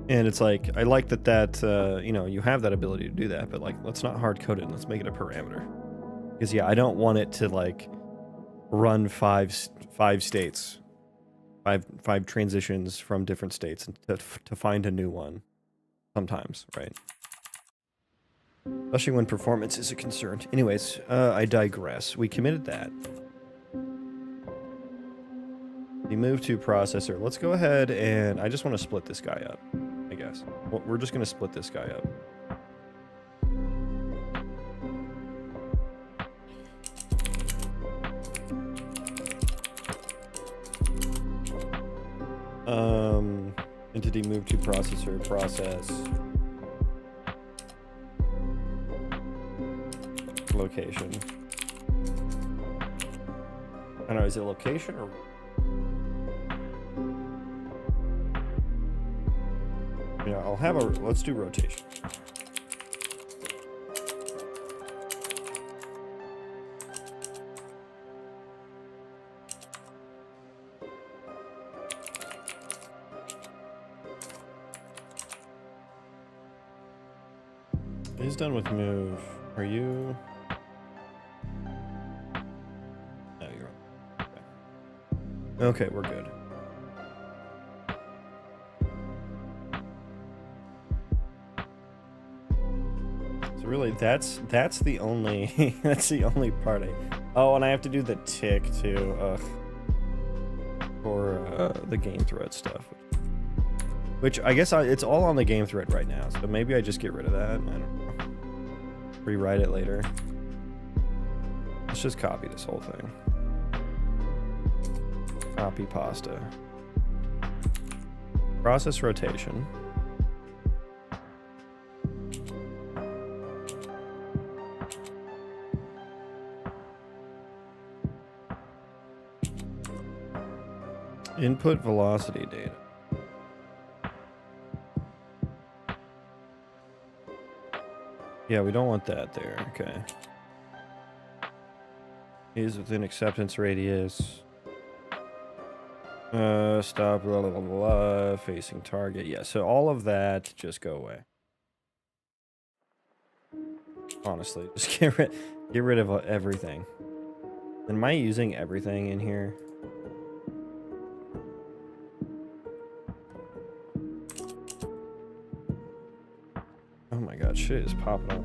And it's like, I like that, you know, you have that ability to do that, but, like, let's not hard-code it, let's make it a parameter. Because, yeah, I don't want it to, like, run 5 states, 5 transitions from different states to find a new one sometimes, right? Especially when performance is a concern. Anyways, I digress. We committed that. The move to processor. Let's go ahead and I just want to split this guy up, I guess. Well, we're just going to split this guy up. Entity move to processor, process. Location. I don't know, is it location or... Yeah, I'll have a... Let's do rotation. He's done with move. Are you... Okay, we're good. that's the only that's the only part I. Oh, and I have to do the tick too. Ugh. For the game thread stuff. Which I guess it's all on the game thread right now, so maybe I just get rid of that. I don't know. Rewrite it later. Let's just copy this whole thing. Copy pasta. Process rotation. Input velocity data. Yeah, we don't want that there. Okay. Is within acceptance radius. Stop, blah, blah, blah, blah, facing target. Yeah, so all of that just go away. Honestly, just get rid of everything. Am I using everything in here? Oh my god, shit is popping up.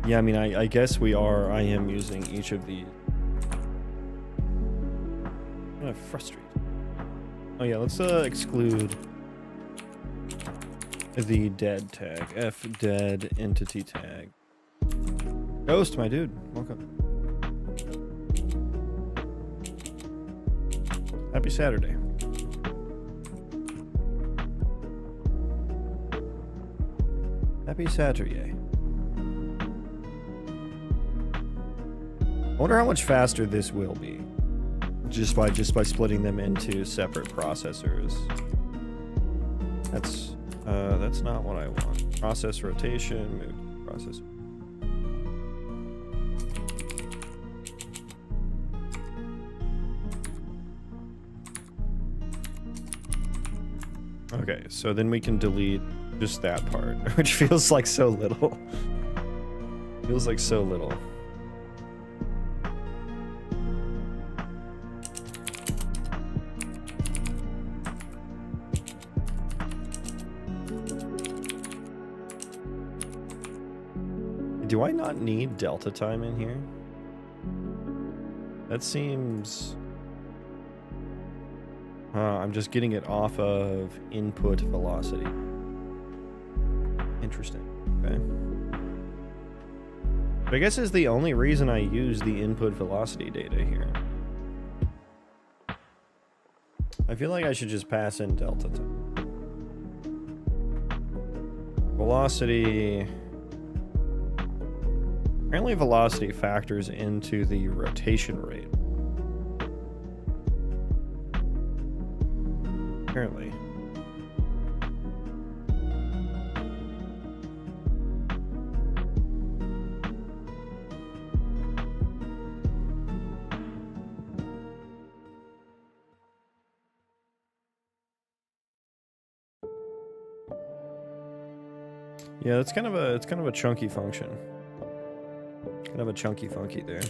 Yeah, I mean, I guess I am using each of these. I'm gonna frustrate. Oh yeah, let's exclude the dead tag. F dead entity tag. Ghost, my dude. Welcome. Happy Saturday. Happy Saturday. I wonder how much faster this will be, just by splitting them into separate processors. That's not what I want. Process rotation, move to processor. Okay, so then we can delete just that part, which feels like so little. Feels like so little. Do I not need delta time in here? That seems... I'm just getting it off of input velocity. Interesting. Okay. But I guess is the only reason I use the input velocity data here. I feel like I should just pass in delta time. Velocity... Apparently velocity factors into the rotation rate. Apparently. Yeah, it's kind of a chunky function. Kind of a chunky funky there.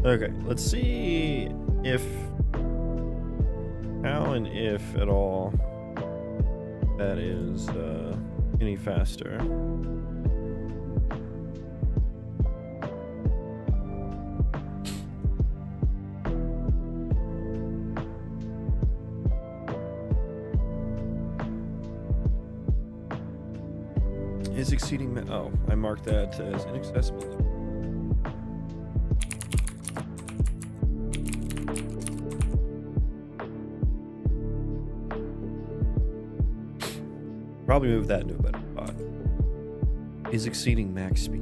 Okay, let's see if and if at all that is any faster. Is exceeding. Oh, I marked that as inaccessible. Probably move that into a better spot. Is exceeding max speed.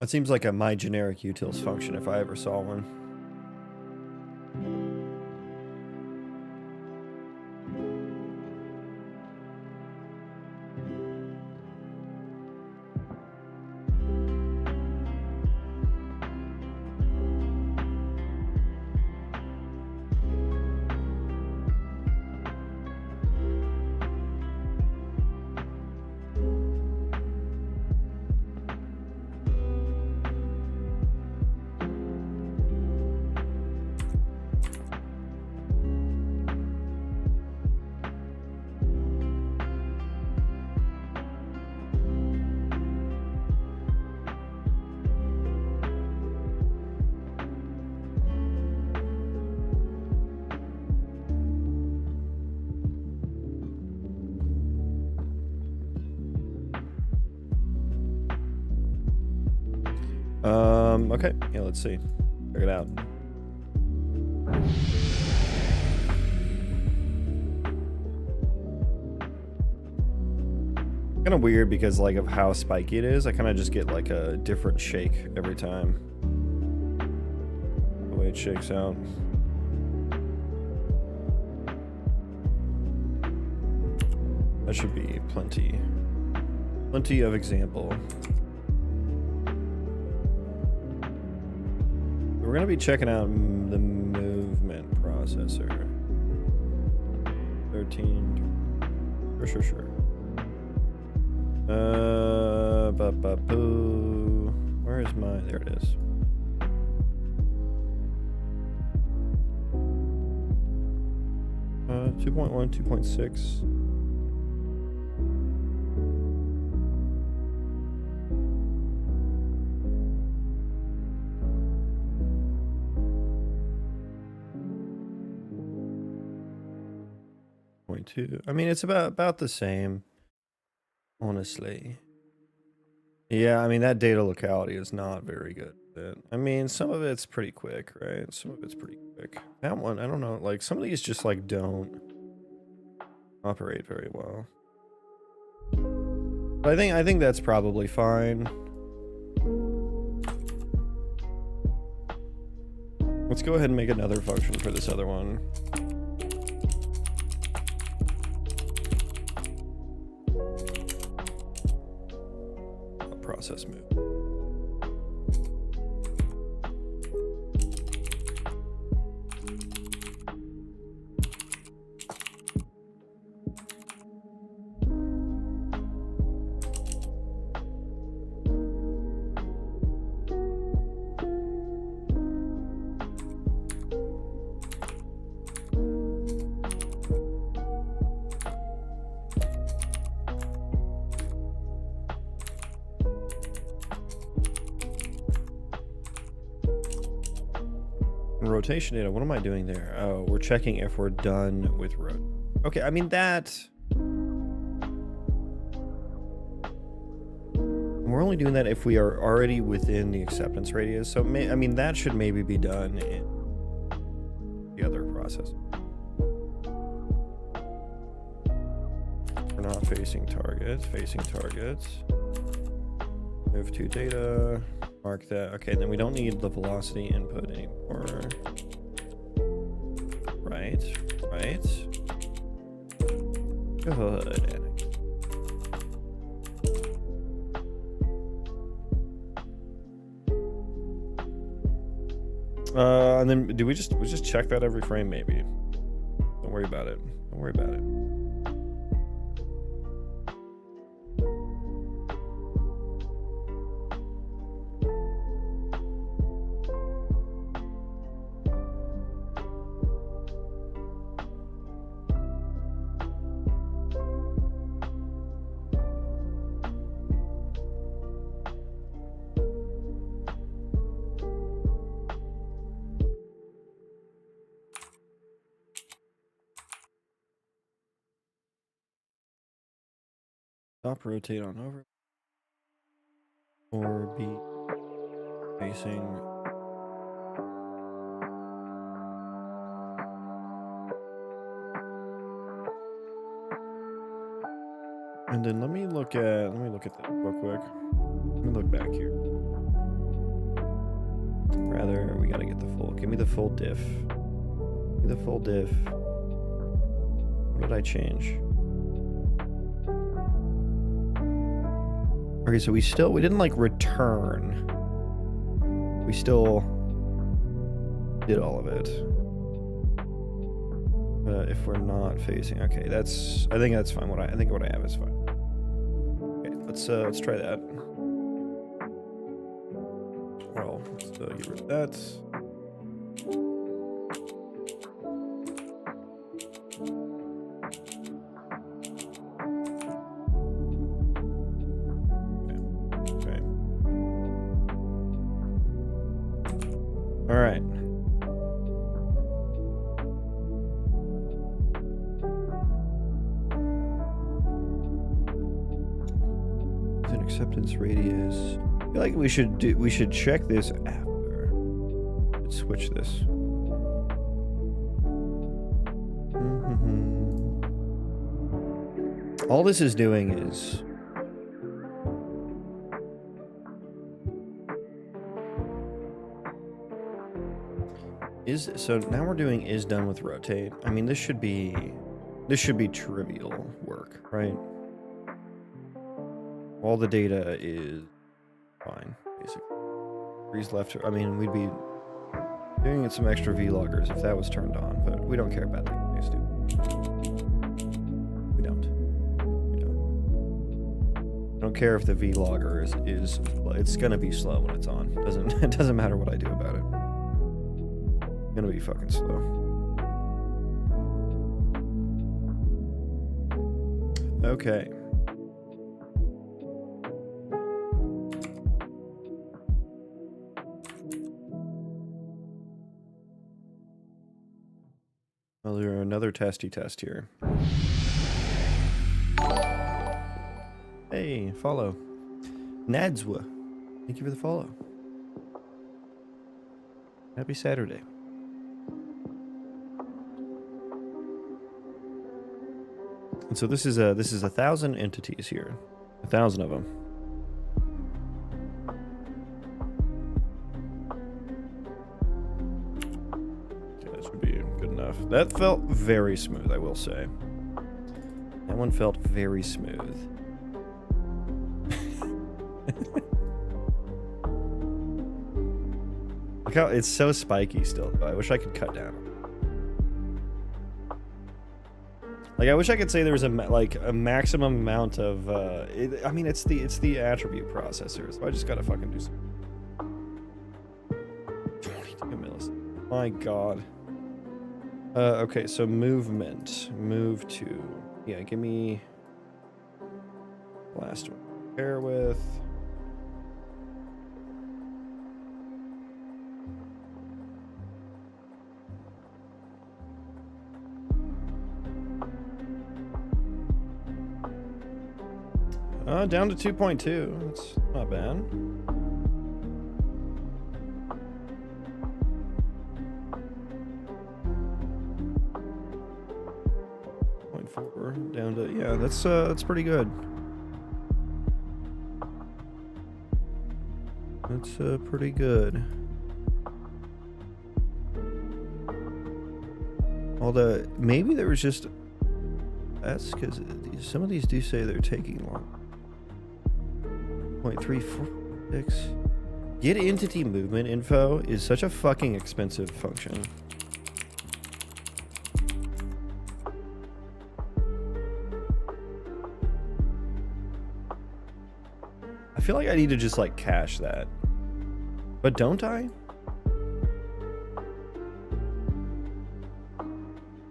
That seems like a my generic utils function if I ever saw one. Okay, yeah, let's see. Check it out. Kind of weird because like of how spiky it is. I kind of just get like a different shake every time. The way it shakes out. That should be plenty. Plenty of example. We're going to be checking out the movement processor. 13. Sure. Where is my... There it is. Uh, 2.1, 2.6. I mean, it's about the same, honestly. Yeah, I mean, that data locality is not very good. I mean, some of it's pretty quick, right? Some of it's pretty quick. That one, I don't know. Like, some of these just, like, don't operate very well. But I think that's probably fine. Let's go ahead and make another function for this other one. Process move. Rotation data, what am I doing there? Oh, we're checking if we're done with rotate. Okay, I mean that... We're only doing that if we are already within the acceptance radius, so I mean that should maybe be done in the other process. We're not facing target, Move to data. Mark that. Okay, then we don't need the velocity input anymore. Right. Good. And then do we just check that every frame? Maybe. Don't worry about it. Stop rotate on over. Or be facing. And then let me look at that real quick. Let me look back here. Rather, we gotta get the full. Give me the full diff. Give me the full diff. What did I change? Okay, so we didn't like return. We still did all of it. If we're not facing, okay, I think that's fine. I think what I have is fine. Okay, let's try that. Well, let's get rid of that. Okay. All right. Acceptance radius. I feel like we should check this after. Let's switch this. All this is doing is so now we're doing is done with rotate. I mean, this should be trivial work, right? All the data is fine, basically. Freeze left. I mean, we'd be doing some extra vloggers if that was turned on, but we don't care about that. We don't. I don't care if the vlogger is it's gonna be slow when it's on. It doesn't matter what I do about it. It's gonna be fucking slow. Okay. Well, there's another testy test here. Hey, follow. Nadzwa. Thank you for the follow. Happy Saturday. And so this is 1,000 entities here. 1,000 of them. That felt very smooth, I will say. That one felt very smooth. Look how it's so spiky still. I wish I could cut down. Like, I wish I could say there was a maximum amount of. I mean, it's the attribute processor, so I just gotta fucking do something. 22 milliseconds. My God. Okay, so movement. Move to... Yeah, give me... Last one. Pair with... Down to 2.2. That's not bad. 0.4 down to, yeah, that's pretty good. That's pretty good. Although maybe there was just, that's because some of these do say they're taking long. 0.346. Get entity movement info is such a fucking expensive function. I feel like I need to just like cache that. But don't I?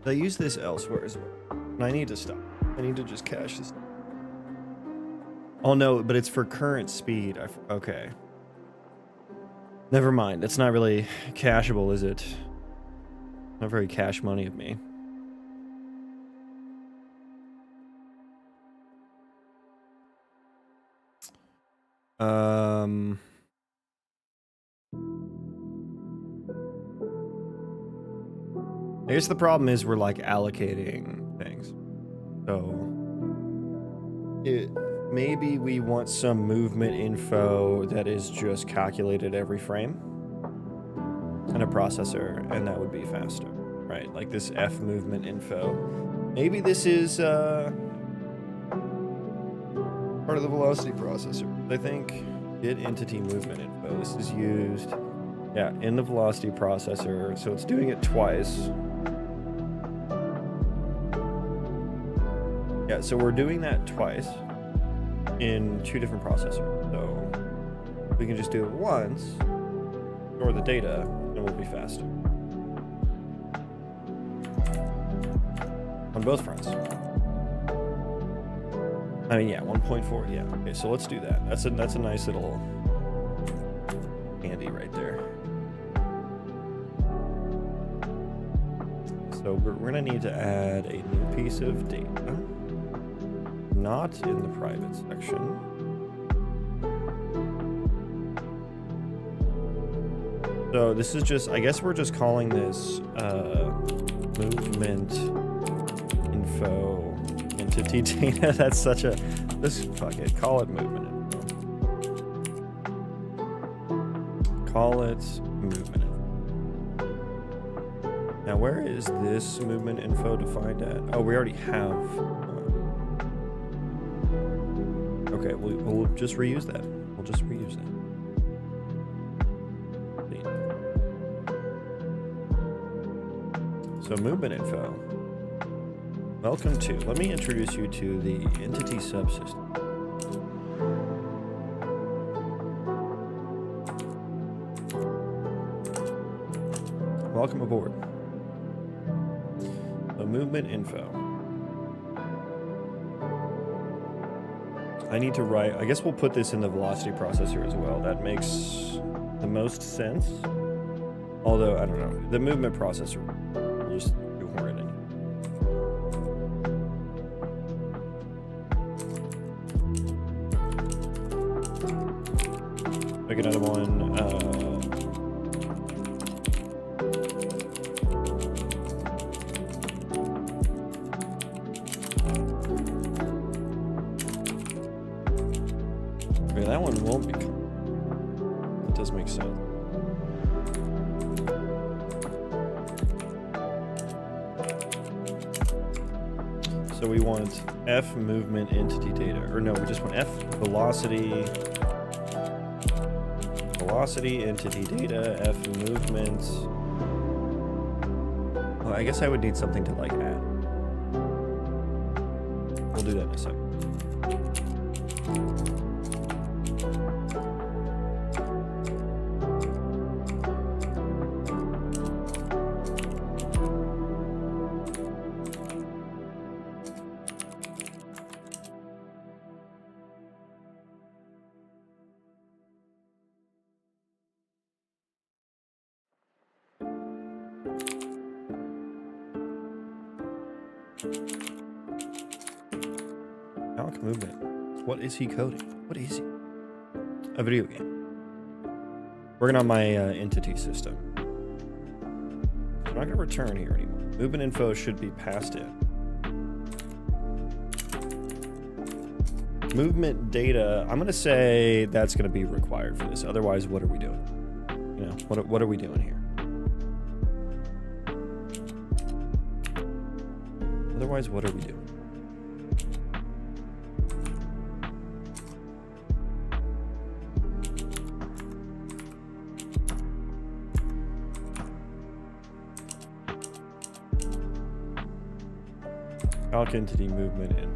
I use this elsewhere as well. And I need to stop. I need to just cache this. Oh no, but it's for current speed. Okay. Never mind. It's not really cacheable, is it? Not very cash money of me. I guess the problem is we're like allocating things. So maybe we want some movement info that is just calculated every frame in a processor, and that would be faster, right? Like this F movement info. Maybe this is part of the velocity processor. I think get entity movement info. This is used, yeah, in the velocity processor. So it's doing it twice. Yeah, so we're doing that twice in 2 different processors. So we can just do it once, store the data, and we'll be faster. On both fronts. I mean, yeah, 1.4, yeah. Okay, so let's do that. That's a nice little handy right there. So we're gonna need to add a new piece of data. Not in the private section. So this is just, I guess we're just calling this movement info entity data. That's such a, fuck it, call it movement info. Call it movement info. Now where is this movement info defined at? Oh, we already have. Okay, we'll just reuse that. We'll just reuse that. So movement info. Welcome to, let me introduce you to the entity subsystem. Welcome aboard. So movement info. I need to write, I guess we'll put this in the velocity processor as well. That makes the most sense. Although, I don't know, the movement processor, we'll just shoehorn it in. Make another one. Okay, that one won't be. It does make sense. So we want F movement entity data, or no, we just want F velocity entity data, F movement. Well, I guess I would need something to like add. We'll do that in a second. Calc movement. What is he coding? What is he? A video game. Working on my entity system. I'm not going to return here anymore. Movement info should be passed in. Movement data, I'm going to say that's going to be required for this. Otherwise, what are we doing? You know, what are we doing here? Otherwise, what are we doing? Calc entity movement in.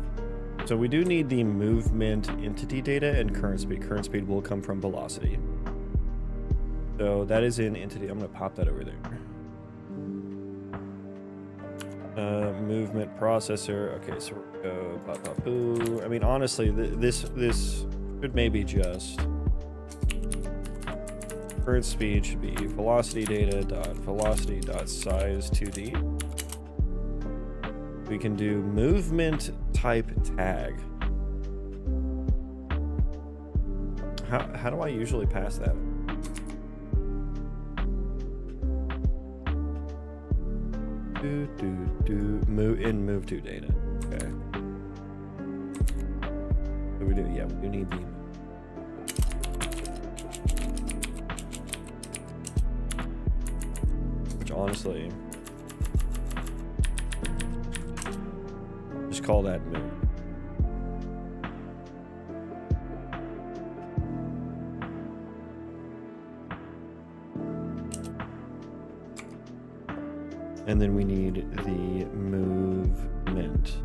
So we do need the movement entity data and current speed. Current speed will come from velocity. So that is in entity. I'm going to pop that over there. Movement processor. Okay, so we'll go pop, pop, boo. I mean, honestly, this should maybe just current speed should be velocity data dot velocity dot size 2D. We can do movement type tag. How do I usually pass that? Move to data. Okay. So we do, yeah, we do need the. Which honestly, just call that move. And then we need the movement.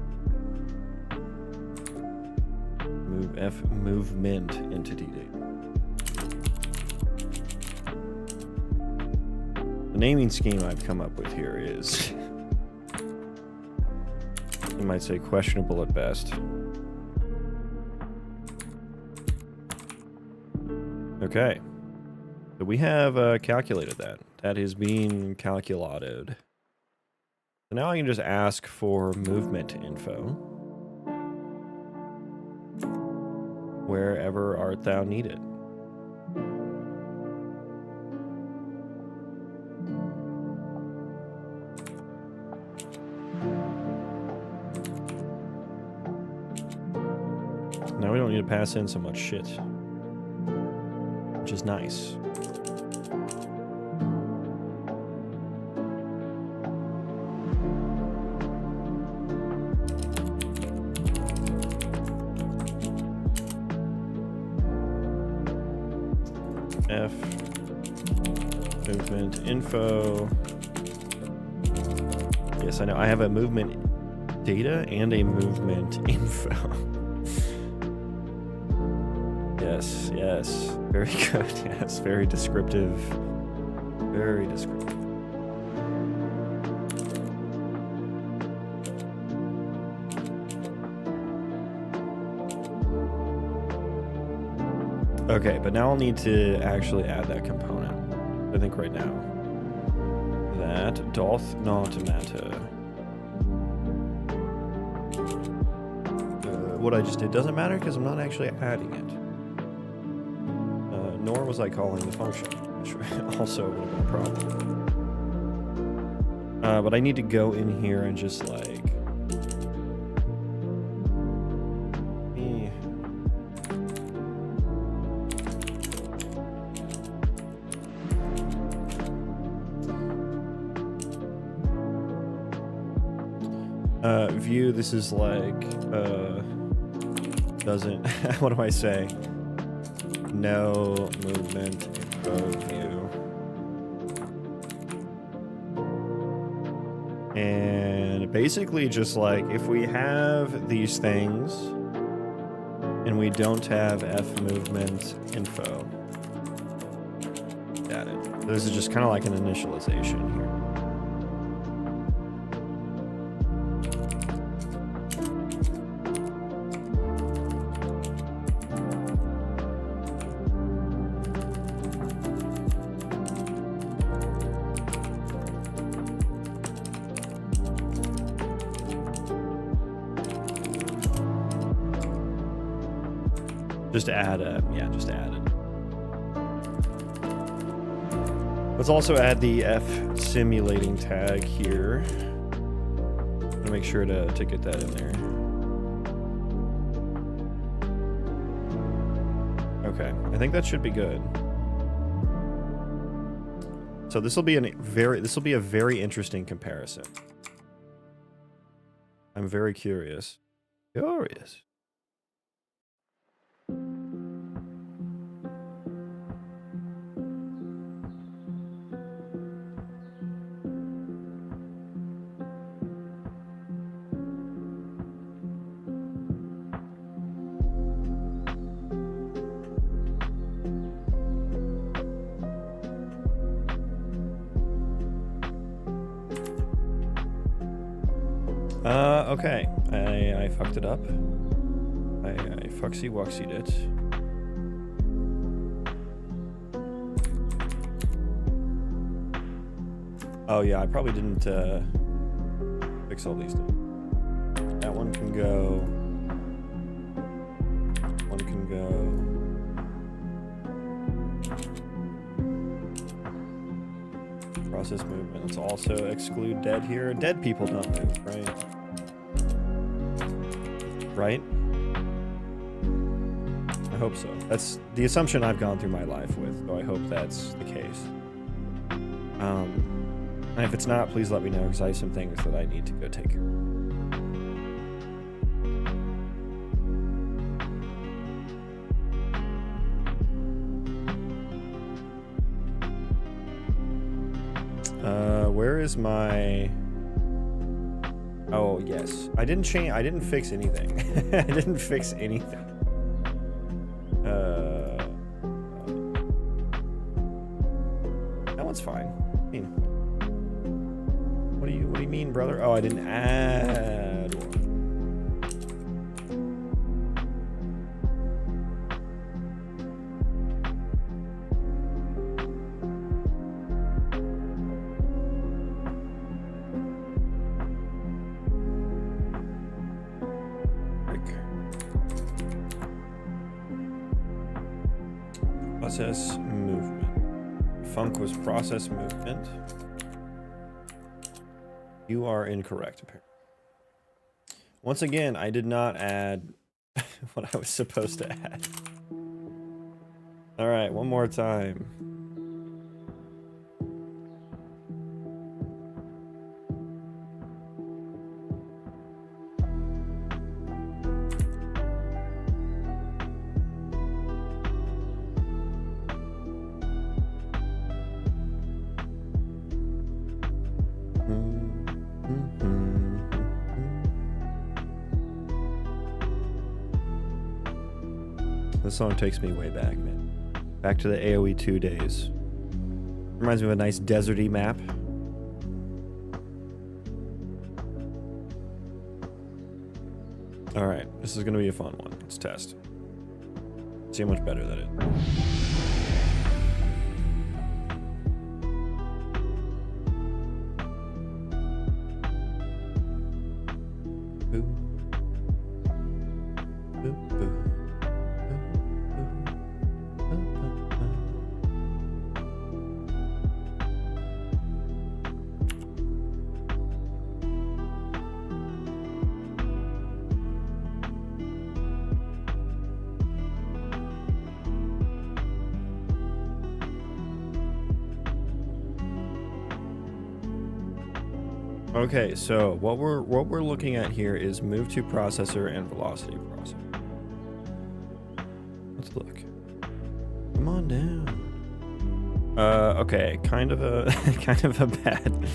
Movement entity data. The naming scheme I've come up with here is, you might say, questionable at best. Okay. So we have calculated that. That is being calculated. So now I can just ask for movement info. Wherever art thou needed. Now we don't need to pass in so much shit, which is nice. F movement info. Yes, I know. I have a movement data and a movement info. Yes, yes. Very good. Yes, very descriptive. Very descriptive. Okay, but now I'll need to actually add that component. I think right now. That doth not matter. What I just did doesn't matter because I'm not actually adding it. Nor was I calling the function, which also would have been a problem. But I need to go in here and just like... view, this is like, doesn't, what do I say? No movement info view. And basically just like, if we have these things and we don't have F movement info, got it. So this is just kind of like an initialization here. Just add a, yeah, just add it. Let's also add the F simulating tag here. I'll make sure to get that in there. Okay, I think that should be good. So this will be a very interesting comparison. I'm very curious. Curious. Okay, I fucked it up. I fucksy-wuxied it. Oh yeah, I probably didn't fix all these things. That one can go. One can go. Process movement. Let's also exclude dead here. Dead people don't move, right? Right? I hope so. That's the assumption I've gone through my life with, so I hope that's the case. And if it's not, please let me know, because I have some things that I need to go take care of. Where is my... Oh, yes. I didn't fix anything. I didn't fix anything. That one's fine. I mean, what do you mean, brother? Oh, I didn't add one. Process movement. Funk was process movement. You are incorrect, apparently. Once again, I did not add what I was supposed to add. All right, one more time. This song takes me way back, man. Back to the AoE 2 days. Reminds me of a nice deserty map. All right, this is gonna be a fun one. Let's test. See how much better that is. Okay, so what we're looking at here is move to processor and velocity processor. Let's look. Come on down. Okay, kind of a bad.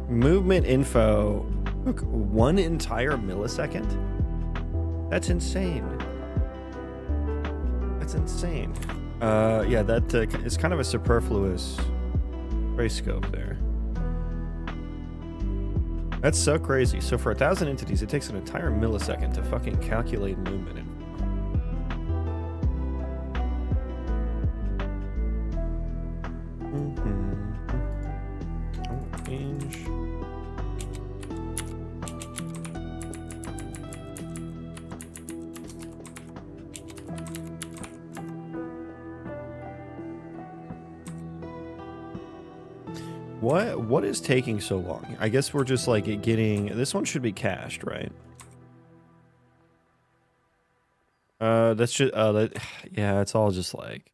Movement info took 1 entire millisecond. That's insane. That's insane. Yeah, that is kind of a superfluous scope there. That's so crazy. So for 1,000 entities, it takes an entire millisecond to fucking calculate movement. Change. What is taking so long? I guess we're just like getting... This one should be cached, right? That's just... yeah, it's all just like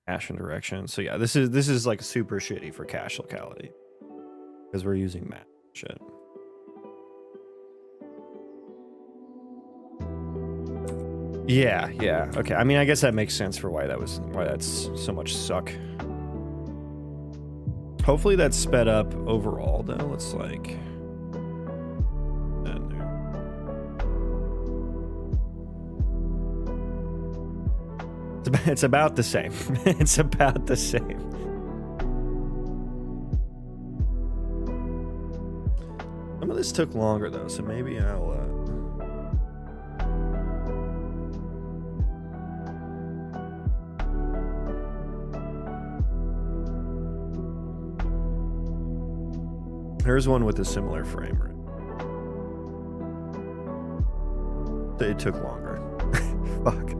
cache and direction. So yeah, this is like super shitty for cache locality because we're using map shit. Yeah, yeah. Okay. I mean, I guess that makes sense for why that's so much suck. Hopefully that's sped up overall, though. Let's like... It's about the same. It's about the same. Some of this took longer, though, so maybe I'll... Here's one with a similar frame rate. It took longer. Fuck.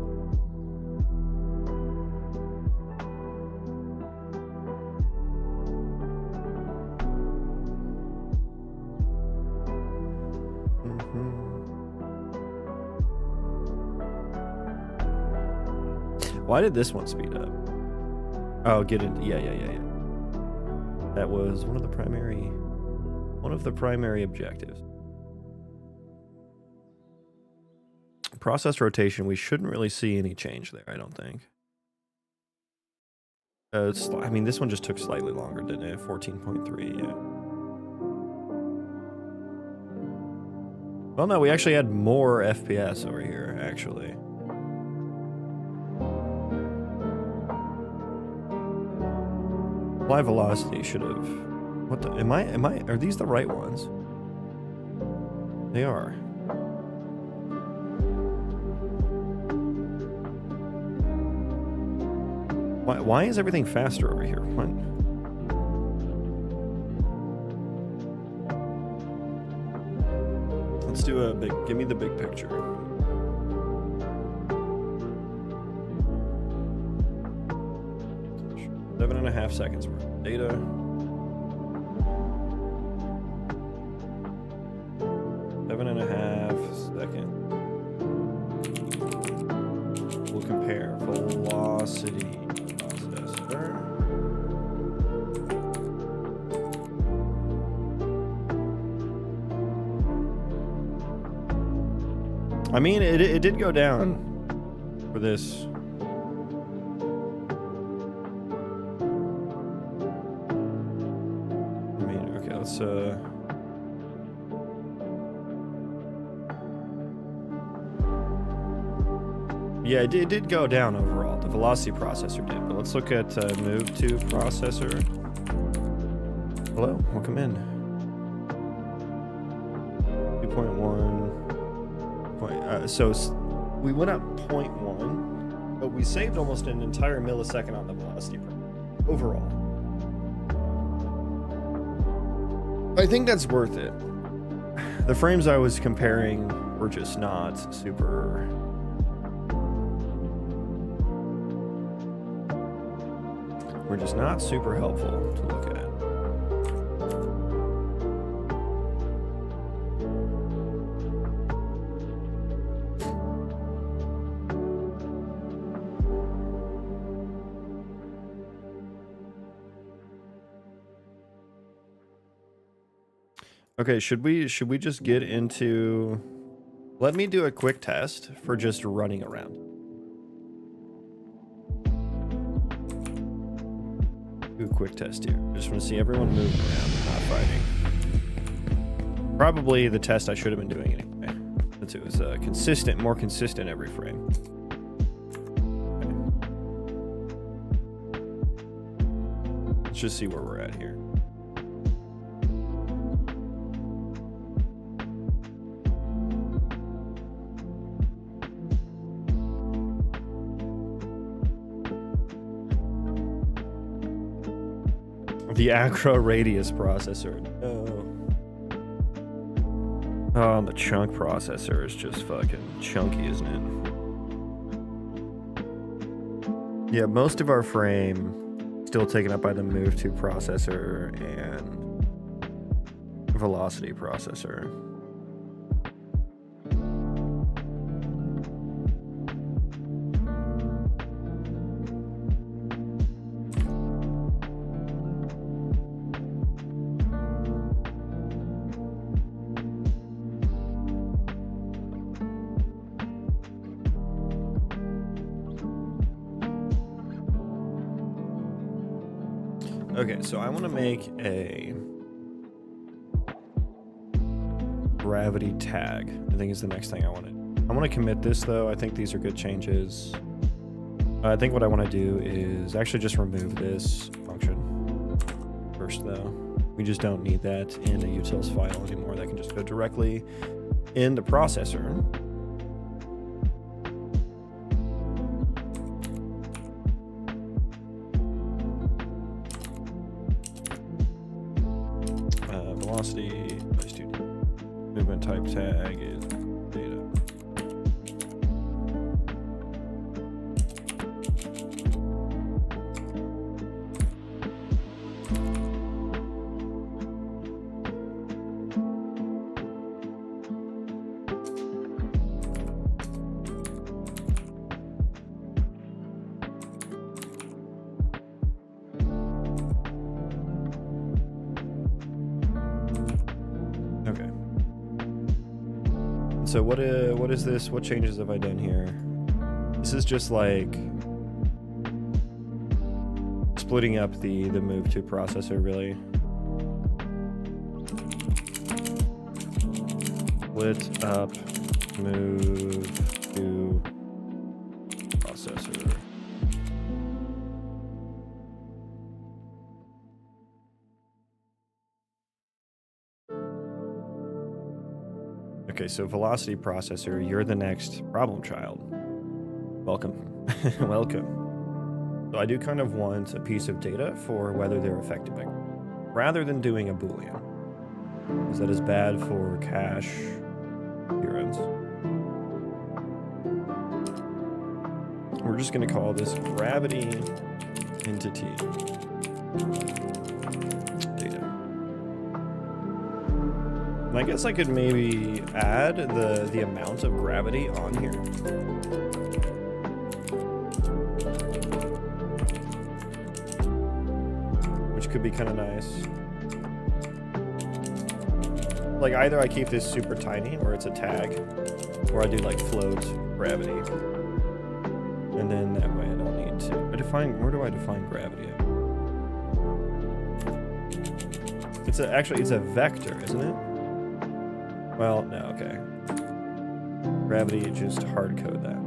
Why did this one speed up? Oh, get it. Yeah. That was one of the primary objectives. Process rotation, we shouldn't really see any change there, I don't think. I mean, this one just took slightly longer, didn't it? 14.3, yeah. Well, no, we actually had more FPS over here, actually. Fly velocity should have... What the... Are these the right ones? They are. Why is everything faster over here? What? Let's do a big... Give me the big picture. Sure. 7.5 seconds worth of data. 7.5 seconds. We'll compare velocity processor. I mean, it did go down for this. I mean, okay, let's yeah, it did go down overall. The velocity processor did, but let's look at move to processor. Hello, welcome in. 2.1. So we went up 0.1, but we saved almost an entire millisecond on the velocity overall. I think that's worth it. The frames I was comparing were just not super... We're just not super helpful to look at. Okay, should we just get into... Let me do a quick test for just running around. Do a quick test here. I just want to see everyone moving around and not fighting. Probably the test I should have been doing anyway, since it was consistent, more consistent every frame. Okay. Let's just see where we're at here. The acro radius processor. Oh, the chunk processor is just fucking chunky, isn't it? Yeah, most of our frame still taken up by the move to processor and velocity processor. Okay, so I want to make a gravity tag. I think is the next thing I want to do. I want to commit this though. I think these are good changes. I think what I want to do is actually just remove this function first though. We just don't need that in a utils file anymore. That can just go directly in the processor. Velocity, movement type tag is data. So what is this? What changes have I done here? This is just like splitting up the move to processor, really. Split up move to processor. Okay, so velocity processor, you're the next problem child. Welcome. Welcome. So I do kind of want a piece of data for whether they're affected by, rather than doing a Boolean, because that is bad for cache appearance. We're just going to call this gravity entity data. And I guess I could maybe add the amount of gravity on here. Which could be kind of nice. Like either I keep this super tiny or it's a tag, or I do like float gravity. And then that way I don't need to. Where do I define gravity at? Actually it's a vector, isn't it? Well, no, okay. Gravity, just hard code that.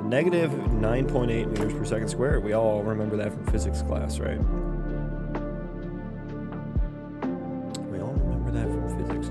Negative 9.8 meters per second squared. We all remember that from physics class, right? We all remember that from physics.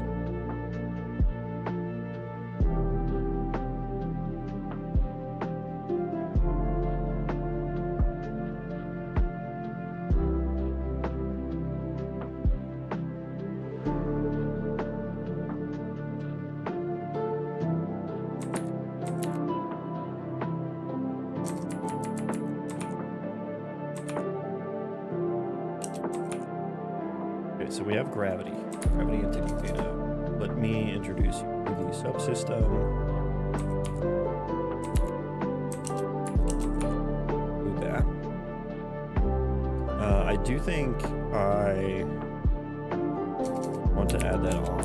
So we have gravity entity data. Let me introduce you to the subsystem. Do that. I do think I want to add that on.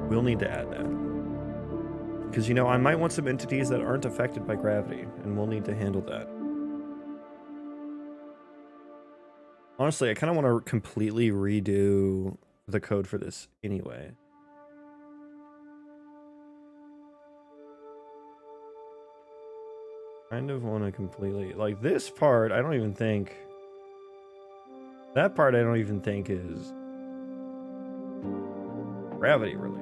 We'll need to add that. Because, you know, I might want some entities that aren't affected by gravity, and we'll need to handle that. Honestly, I kind of want to completely redo the code for this anyway. Kind of want to completely... Like, this part, I don't even think... That part I don't even think is gravity related.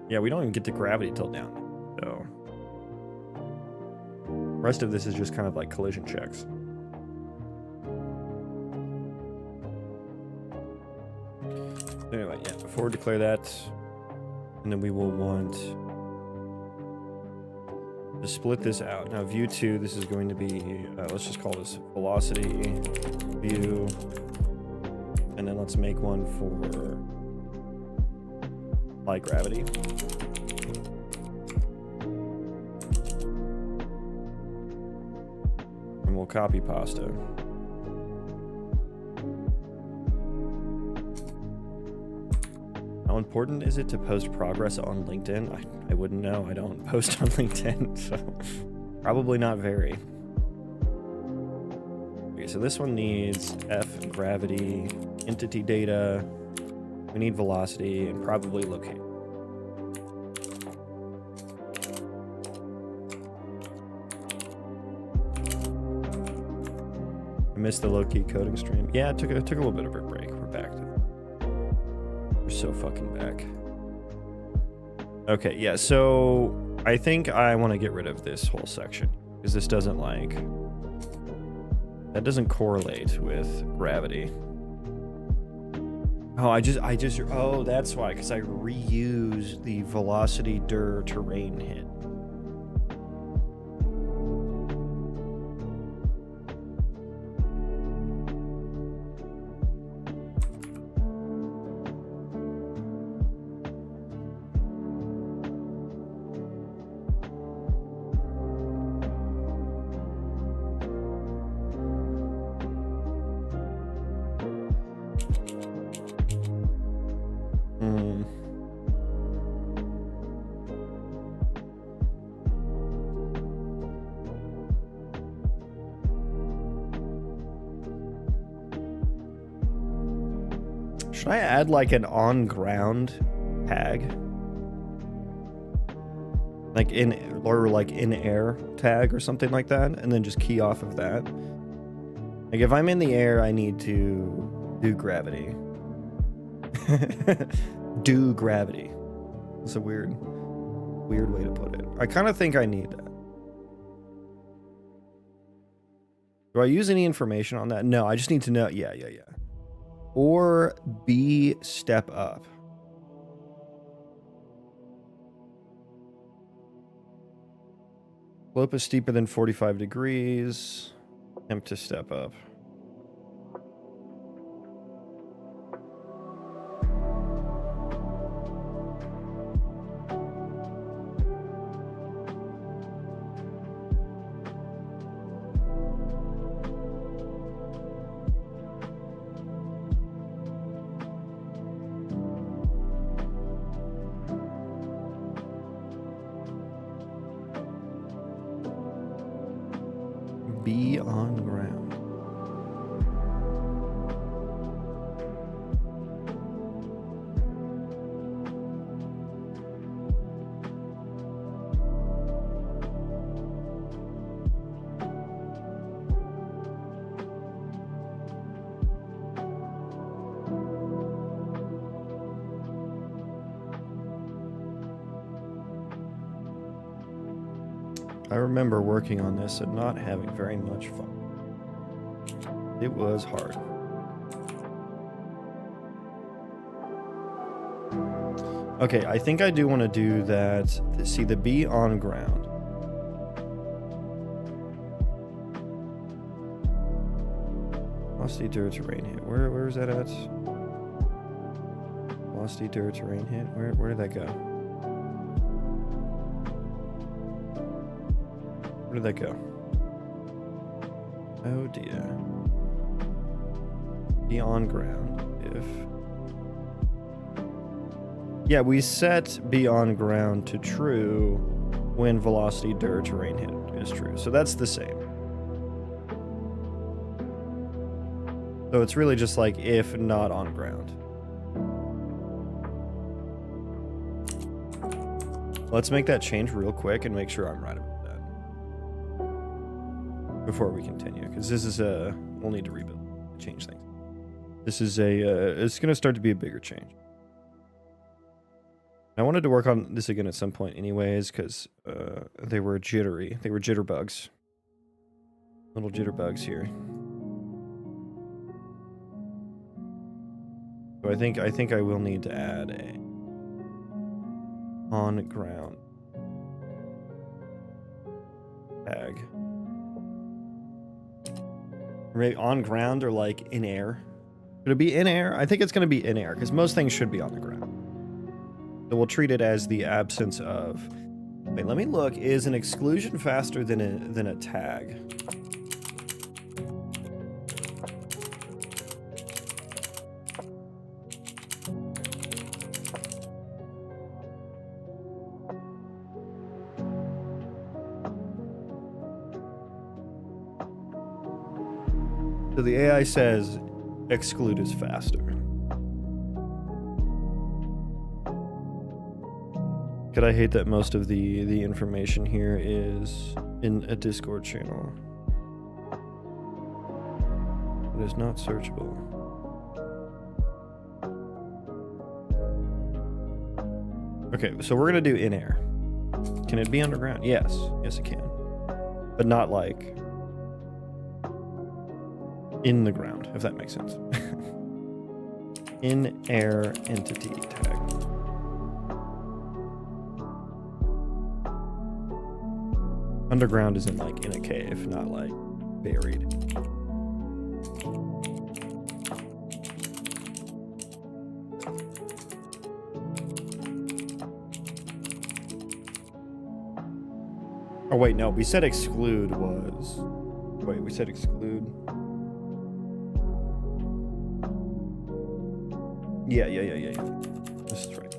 Yeah, we don't even get to gravity till down there, so the rest of this is just kind of like collision checks. Anyway, yeah, before we declare that, and then we will want to split this out. Now view 2, this is going to be, let's just call this velocity view, and then let's make one for light gravity. And we'll copy pasta. How important is it to post progress on LinkedIn? I wouldn't know. I don't post on LinkedIn, so probably not very. Okay, so this one needs F gravity, entity data. We need velocity and probably locate. I missed the low-key coding stream. Yeah, it took a little bit of a break. We're back to it. We're so fucking back. Okay, yeah, so I think I want to get rid of this whole section because this doesn't that doesn't correlate with gravity. Oh, oh, that's why, because I reuse the velocity dir terrain hit. Should I add like an on ground tag? Like in air tag or something like that, and then just key off of that. Like if I'm in the air, I need to do gravity. Do gravity. It's a weird way to put it. I kind of think I need that. Do I use any information on that? No, I just need to know. Yeah. Or B step up. Slope is steeper than 45 degrees. Attempt to step up. Be on ground. I remember working on this and not having very much fun. It was hard. Okay, I think I do want to do that. See, the be on ground. Velocity dir terrain hit. Where is that at? Velocity dir terrain hit. Where did that go? Where did that go? Oh dear. Be on ground if... Yeah, we set be on ground to true when velocity dir terrain hit is true. So that's the same. So it's really just like if not on ground. Let's make that change real quick and make sure I'm right about before we continue, because this is we'll need to rebuild, change things. This is it's going to start to be a bigger change. I wanted to work on this again at some point anyways, because they were jittery. They were jitterbugs. Little jitterbugs here. So I think I will need to add a on ground tag. Or maybe on ground or like in air. Should it be in air? I think it's going to be in air because most things should be on the ground. So we'll treat it as the absence of. Wait, let me look. Is an exclusion faster than a tag? So the AI says exclude is faster. Could I hate that most of the information here is in a Discord channel? It is not searchable. Okay, so we're gonna do in air. Can it be underground? Yes. Yes, it can. But not like in the ground, if that makes sense. In air entity tag. Underground is in like in a cave, not like buried. Oh wait, no, we said exclude was. Wait, we said exclude. Yeah. This is right.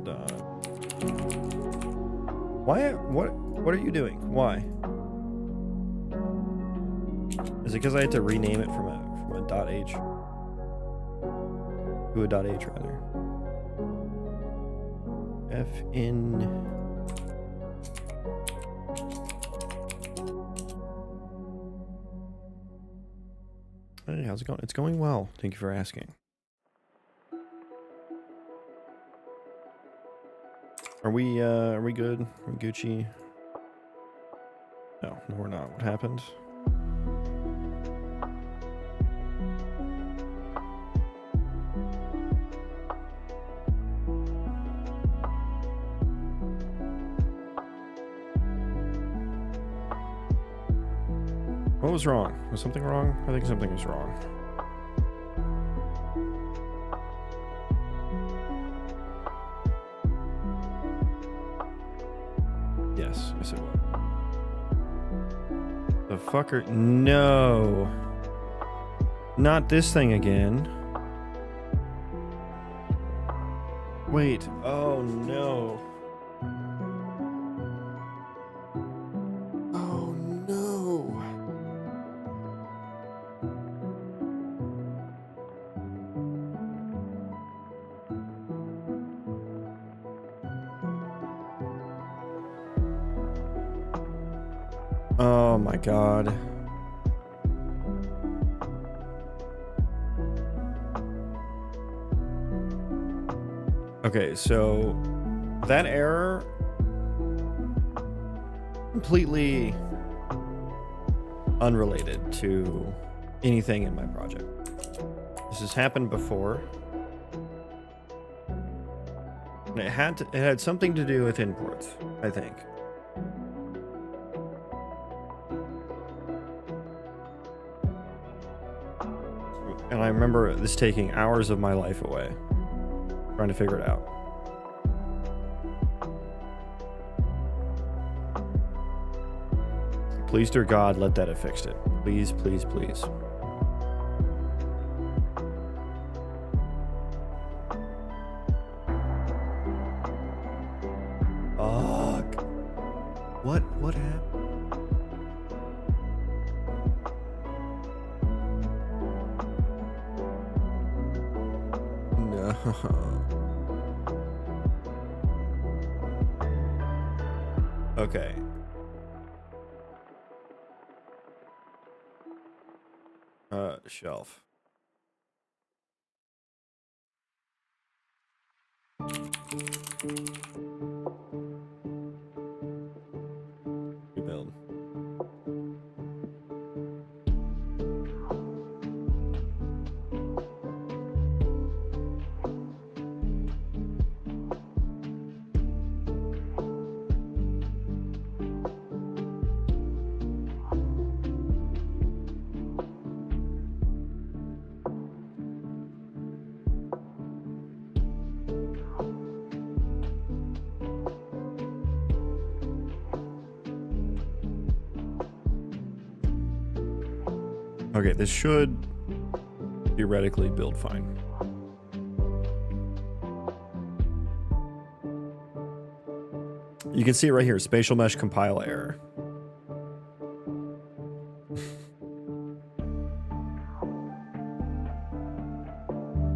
Done. Why? What are you doing? Why? Is it because I had to rename it from a .h to a .h rather? F in. Hey, how's it going? It's going well. Thank you for asking. Are we good? Are we Gucci? No, we're not. What happened? What was wrong? Was something wrong? I think something was wrong. Yes it was. The fucker. No. Not this thing again. Wait. Oh no. Oh no. Oh my god. Okay, so that error completely unrelated to anything in my project. This has happened before. And it had something to do with imports, I think. And I remember this taking hours of my life away, trying to figure it out. Please, dear God, let that have fixed it. Please, please, please. Fuck. What happened? Okay. Shelf. Rebuild. Okay, this should theoretically build fine. You can see it right here, spatial mesh compile error.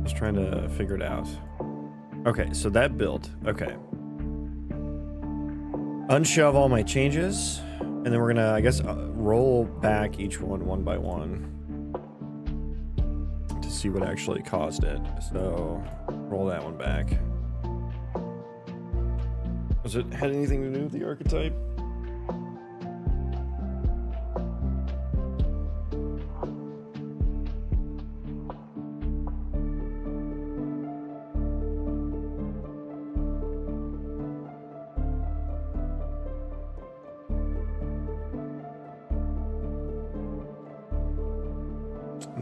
Just trying to figure it out. Okay, so that built. Okay. Unshove all my changes, and then we're gonna, I guess, roll back each one by one to see what actually caused it. So roll that one back. Does it had anything to do with the archetype?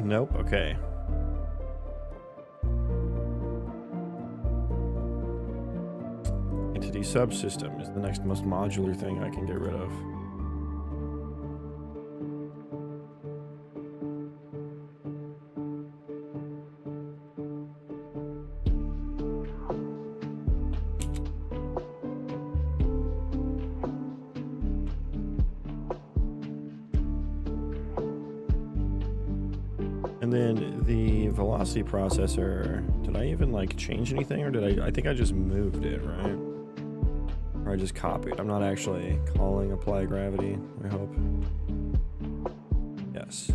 Nope. Okay. Entity subsystem is the next most modular thing I can get rid of. And then the velocity processor, did I even like change anything, or did I think I just moved it, right? Or I just copied. I'm not actually calling apply gravity, I hope. Yes.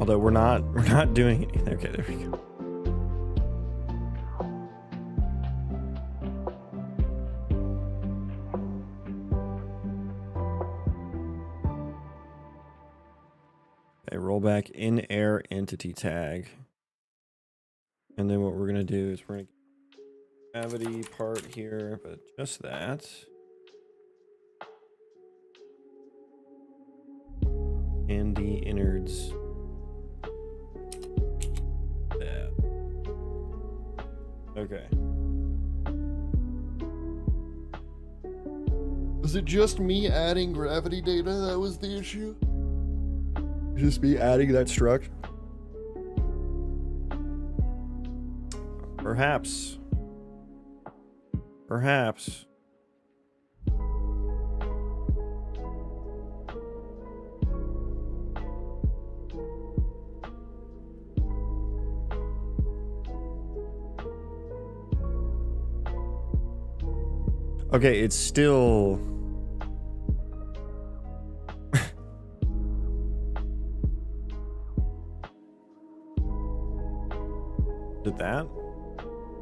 Although we're not doing anything. Okay, there we go. Okay, roll back in air entity tag. And then what we're gonna do is we're gonna get the gravity part here, but just that. And the innards. Yeah. Okay. Was it just me adding gravity data that was the issue? Just me adding that struct? Perhaps. Perhaps. Okay, it's still... Did that?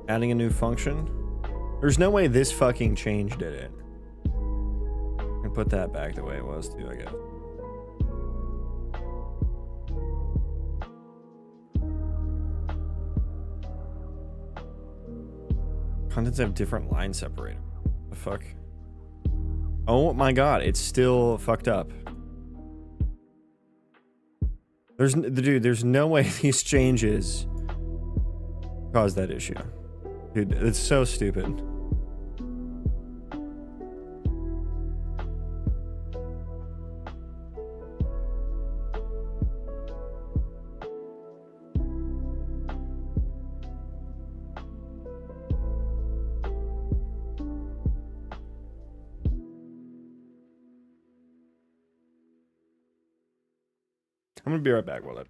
Adding a new function? There's no way this fucking change did it. I can put that back the way it was too, I guess. Contents have different line separator. The fuck? Oh my god, it's still fucked up. There's no way these changes caused that issue. Dude, it's so stupid. I'm gonna be right back while that.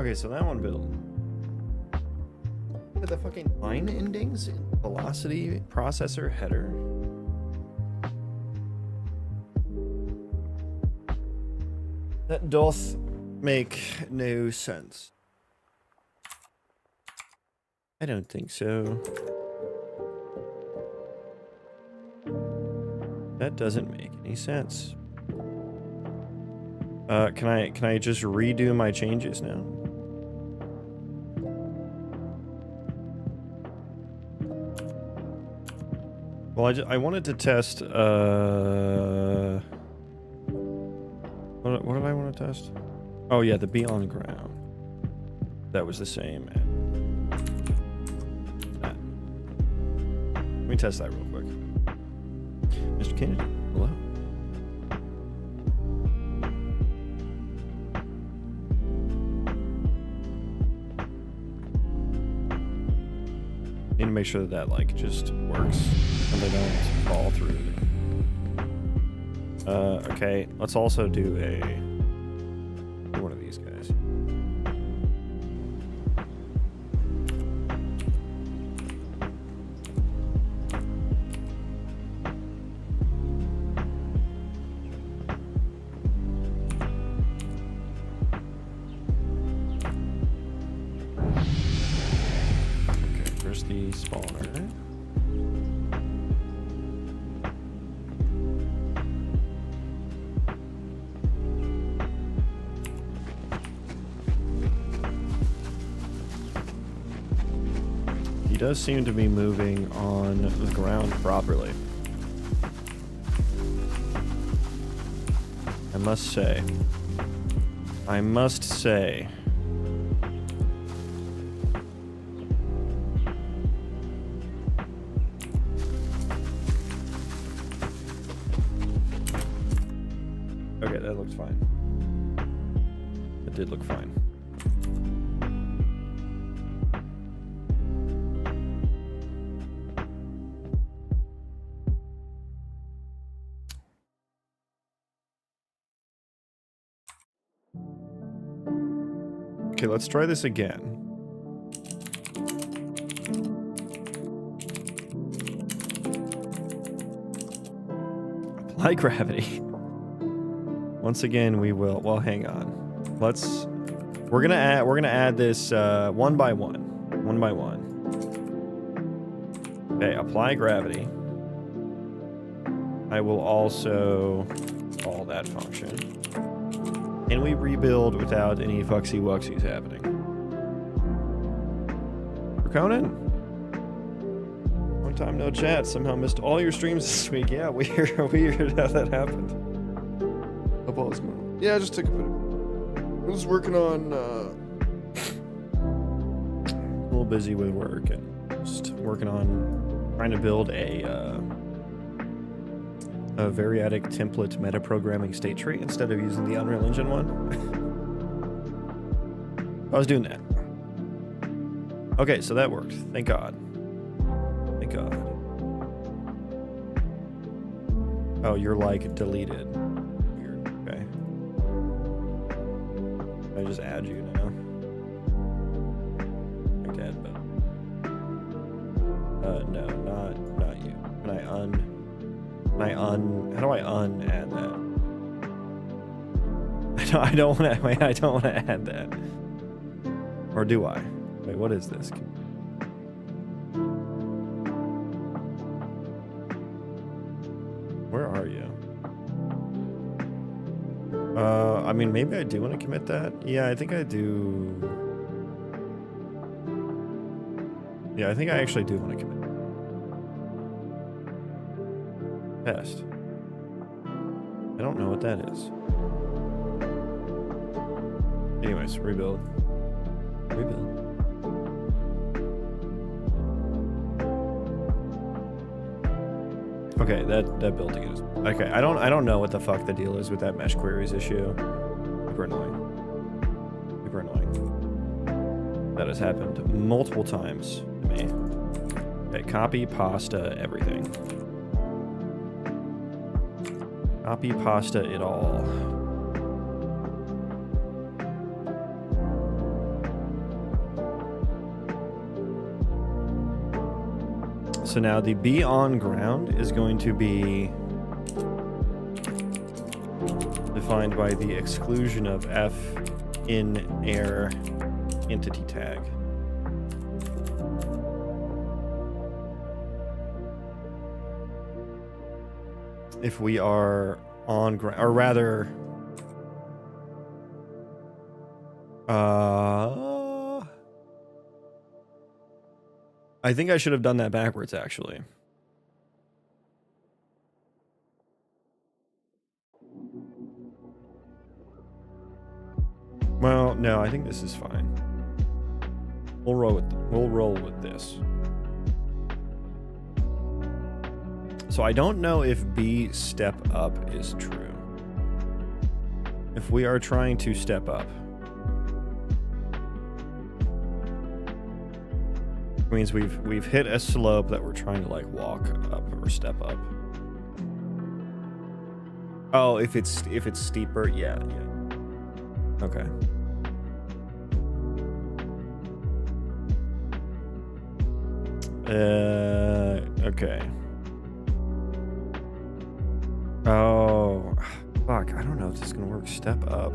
Okay, so that one built. The fucking line endings in velocity processor header. That doth make no sense. I don't think so. That doesn't make any sense. Can I just redo my changes now? Well, I wanted to test, what did I want to test? Oh yeah, the be on ground. That was the same. Let me test that real quick. Mr. Kennedy, hello. Need to make sure that like just works and they don't fall through. Okay, let's also do one of these guys. Okay, there's the spawner. Does seem to be moving on the ground properly. I must say. Okay, that looks fine. It did look fine. Okay, let's try this again. Apply gravity. Once again, we will. Well, hang on. We're gonna add this one by one. One by one. Okay, apply gravity. I will also call that function. And we rebuild without any fucksy wuxies happening. Conan? Long time no chat. Somehow missed all your streams this week. Yeah, weird how that happened. Hope all is well. Yeah, I just took a bit of... I was working on, A little busy with work and just working on trying to build a variadic template metaprogramming state tree instead of using the Unreal Engine one. I was doing that. Okay, so that worked. Thank God. Thank God. Oh, you're like deleted. Weird. Okay. I just add you now. Okay, but no, not you. Can I how do I add that? I don't want to, wait, I don't want to add that. Or do I? Wait, what is this? Where are you? I mean, maybe I do want to commit that. Yeah, I think I do. Yeah, I think I actually do want to commit. Test. I don't know what that is. Anyways, rebuild. Rebuild. Okay, that building is okay. I don't know what the fuck the deal is with that mesh queries issue. Super annoying. Super annoying. That has happened multiple times to me. Okay, copy pasta everything. Copy pasta it all. So now the B on ground is going to be defined by the exclusion of F in air entity tag. If we are on ground, or rather, I think I should have done that backwards, actually. Well, no, I think this is fine. We'll roll with this. So I don't know if B step up is true. If we are trying to step up, it means we've hit a slope that we're trying to like walk up or step up. Oh, if it's steeper, yeah. Okay. Okay. Oh, fuck. I don't know if this is gonna work. Step up.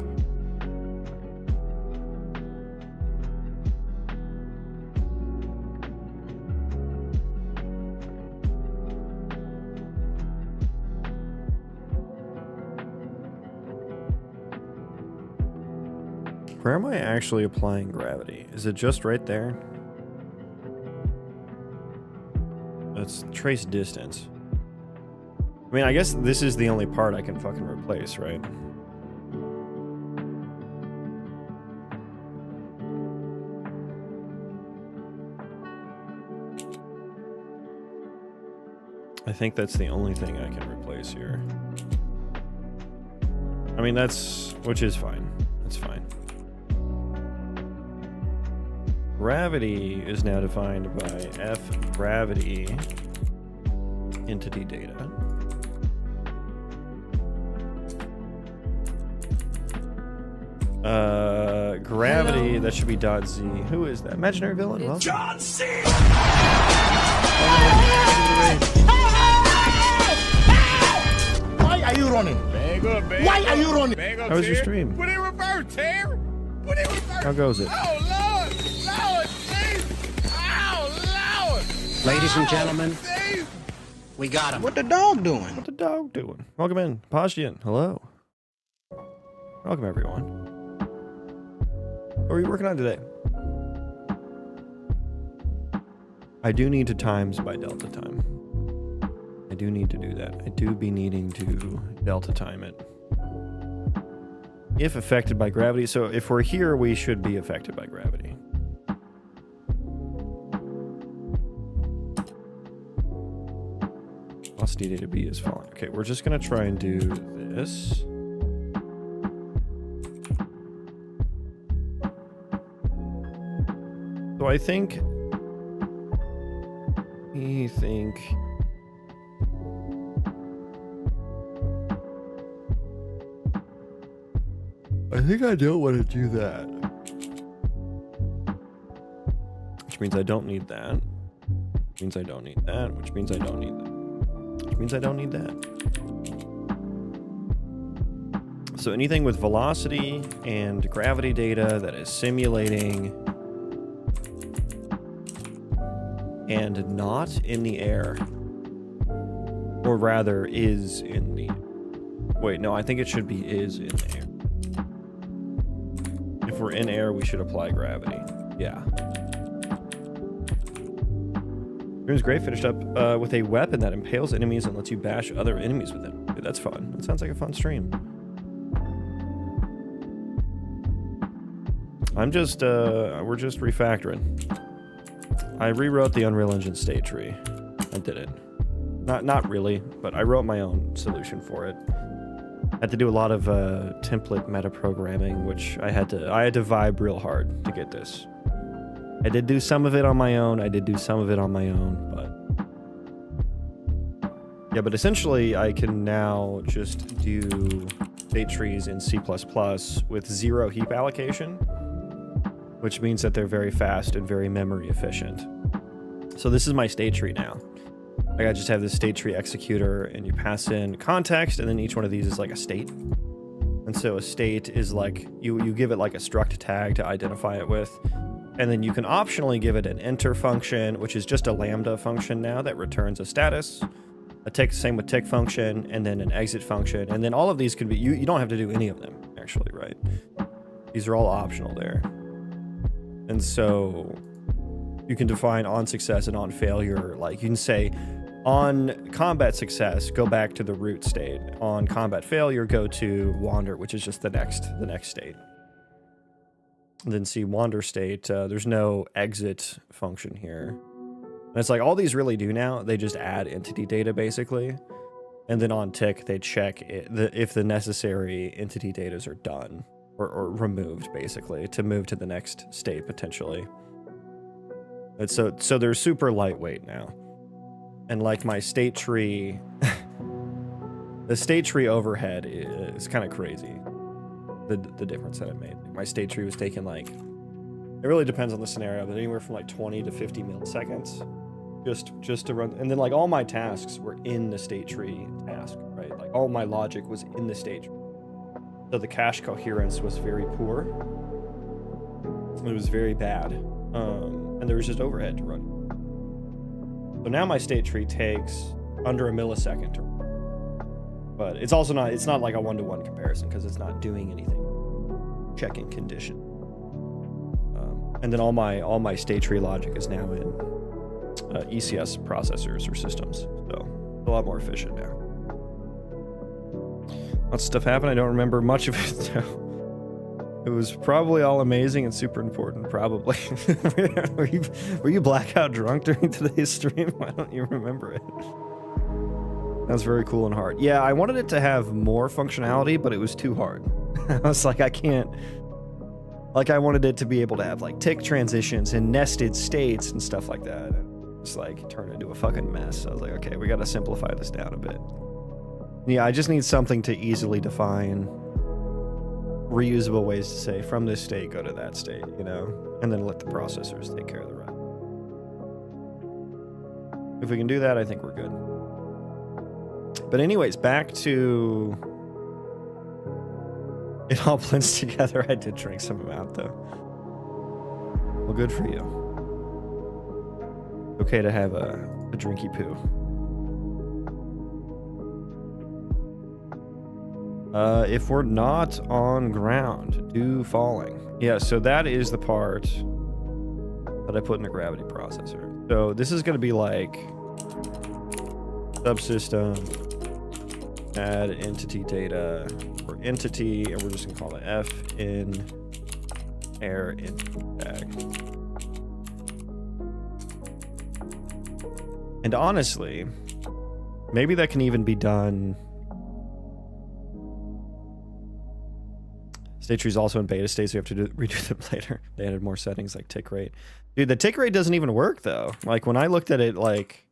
Where am I actually applying gravity? Is it just right there? Let's trace distance. I mean, I guess this is the only part I can fucking replace, right? I think that's the only thing I can replace here. I mean, which is fine. That's fine. Gravity is now defined by F gravity entity data. Gravity, hello. That should be dot Z. Who is that? Imaginary villain? Well, John C. Why are you running? Why are you running? How was your stream? Put it reverse, Terry. Put it reverse. How goes it? Oh, Lord. Lord, Jesus. Oh, Lord. Ladies and gentlemen, we got him. What the dog doing? What the dog doing? Welcome in. Pashtian. Hello. Welcome, everyone. What are you working on today? I do need to times by delta time. I do need to do that. I do be needing to delta time it. If affected by gravity. So if we're here, we should be affected by gravity. Velocity data B is falling. Okay, we're just going to try and do this. So I think I don't want to do that. Which means I don't need that. Which means I don't need that. Which means I don't need that. Which means I don't need that. So anything with velocity and gravity data that is simulating and not in the air, or rather is in the, wait, no, I think it should be is in the air. If we're in air, we should apply gravity. Yeah. Stream's great. Finished up with a weapon that impales enemies and lets you bash other enemies with it. Dude, that's fun. That sounds like a fun stream. I'm just, we're just refactoring. I rewrote the Unreal Engine state tree. I did it. Not really, but I wrote my own solution for it. I had to do a lot of template meta programming, which I had to vibe real hard to get this. I did do some of it on my own. But essentially I can now just do state trees in C++ with 0 heap allocation, which means that they're very fast and very memory efficient. So this is my state tree now. Like I just have this state tree executor and you pass in context, and then each one of these is like a state. And so a state is like, you give it like a struct tag to identify it with. And then you can optionally give it an enter function, which is just a lambda function now that returns a status. A tick, same with tick function, and then an exit function. And then all of these can be, you don't have to do any of them actually, right? These are all optional there. And so you can define on success and on failure. Like you can say on combat success, go back to the root state. On combat failure, go to wander, which is just the next state. And then see wander state, there's no exit function here. And it's like all these really do now, they just add entity data basically. And then on tick, they check if the necessary entity datas are done or removed basically to move to the next state potentially. And so they're super lightweight now. And like my state tree, the state tree overhead is kind of crazy. The difference that it made. My state tree was taking like, it really depends on the scenario, but anywhere from like 20 to 50 milliseconds just to run. And then like all my tasks were in the state tree task, right? Like all my logic was in the state tree. So the cache coherence was very poor. It was very bad. And there was just overhead to run. So now my state tree takes under a millisecond to run. But it's also not, it's not like a one-to-one comparison because it's not doing anything. Checking condition. And then all my state tree logic is now in ECS processors or systems. So a lot more efficient now. Lots of stuff happened. I don't remember much of it though. It was probably all amazing and super important, probably. Were you blackout drunk during today's stream? Why don't you remember it? That was very cool and hard. Yeah, I wanted it to have more functionality, but it was too hard. I was like, I can't. Like, I wanted it to be able to have like tick transitions and nested states and stuff like that. Just like turn it into a fucking mess. I was like, okay, we got to simplify this down a bit. Yeah, I just need something to easily define reusable ways to say from this state go to that state, you know, and then let the processors take care of the rest. If we can do that, I think we're good. But anyways, back to it all blends together. I did drink some amount though. Well, good for you. Okay to have a drinky poo. If we're not on ground, do falling. Yeah, so that is the part that I put in the gravity processor. So this is going to be like subsystem, add entity data, or entity, and we're just going to call it F in air entity tag. And honestly, maybe that can even be done. State tree is also in beta state, so you have to redo them later. They added more settings like tick rate. Dude, the tick rate doesn't even work though. Like when I looked at it, like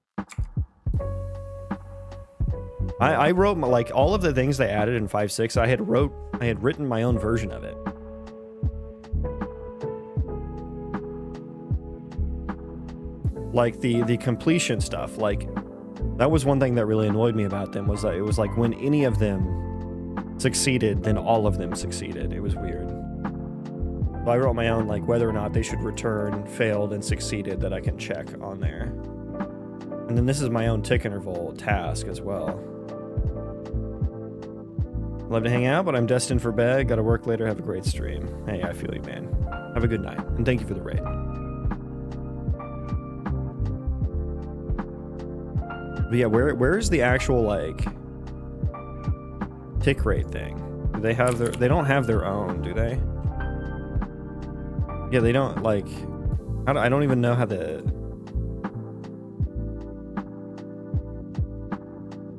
I wrote like all of the things they added in 5.6. I had written my own version of it. Like the completion stuff. Like that was one thing that really annoyed me about them, was that it was like when any of them succeeded, then all of them succeeded. It was weird. So I wrote my own, like whether or not they should return failed and succeeded that I can check on there. And then this is my own tick interval task as well. Love to hang out, but I'm destined for bed. Gotta work later. Have a great stream. Hey, I feel you, man. Have a good night. And thank you for the raid. But yeah, where is the actual like tick rate thing? Do they have their, they don't have their own, do they? Yeah, they don't, like, I don't even know how the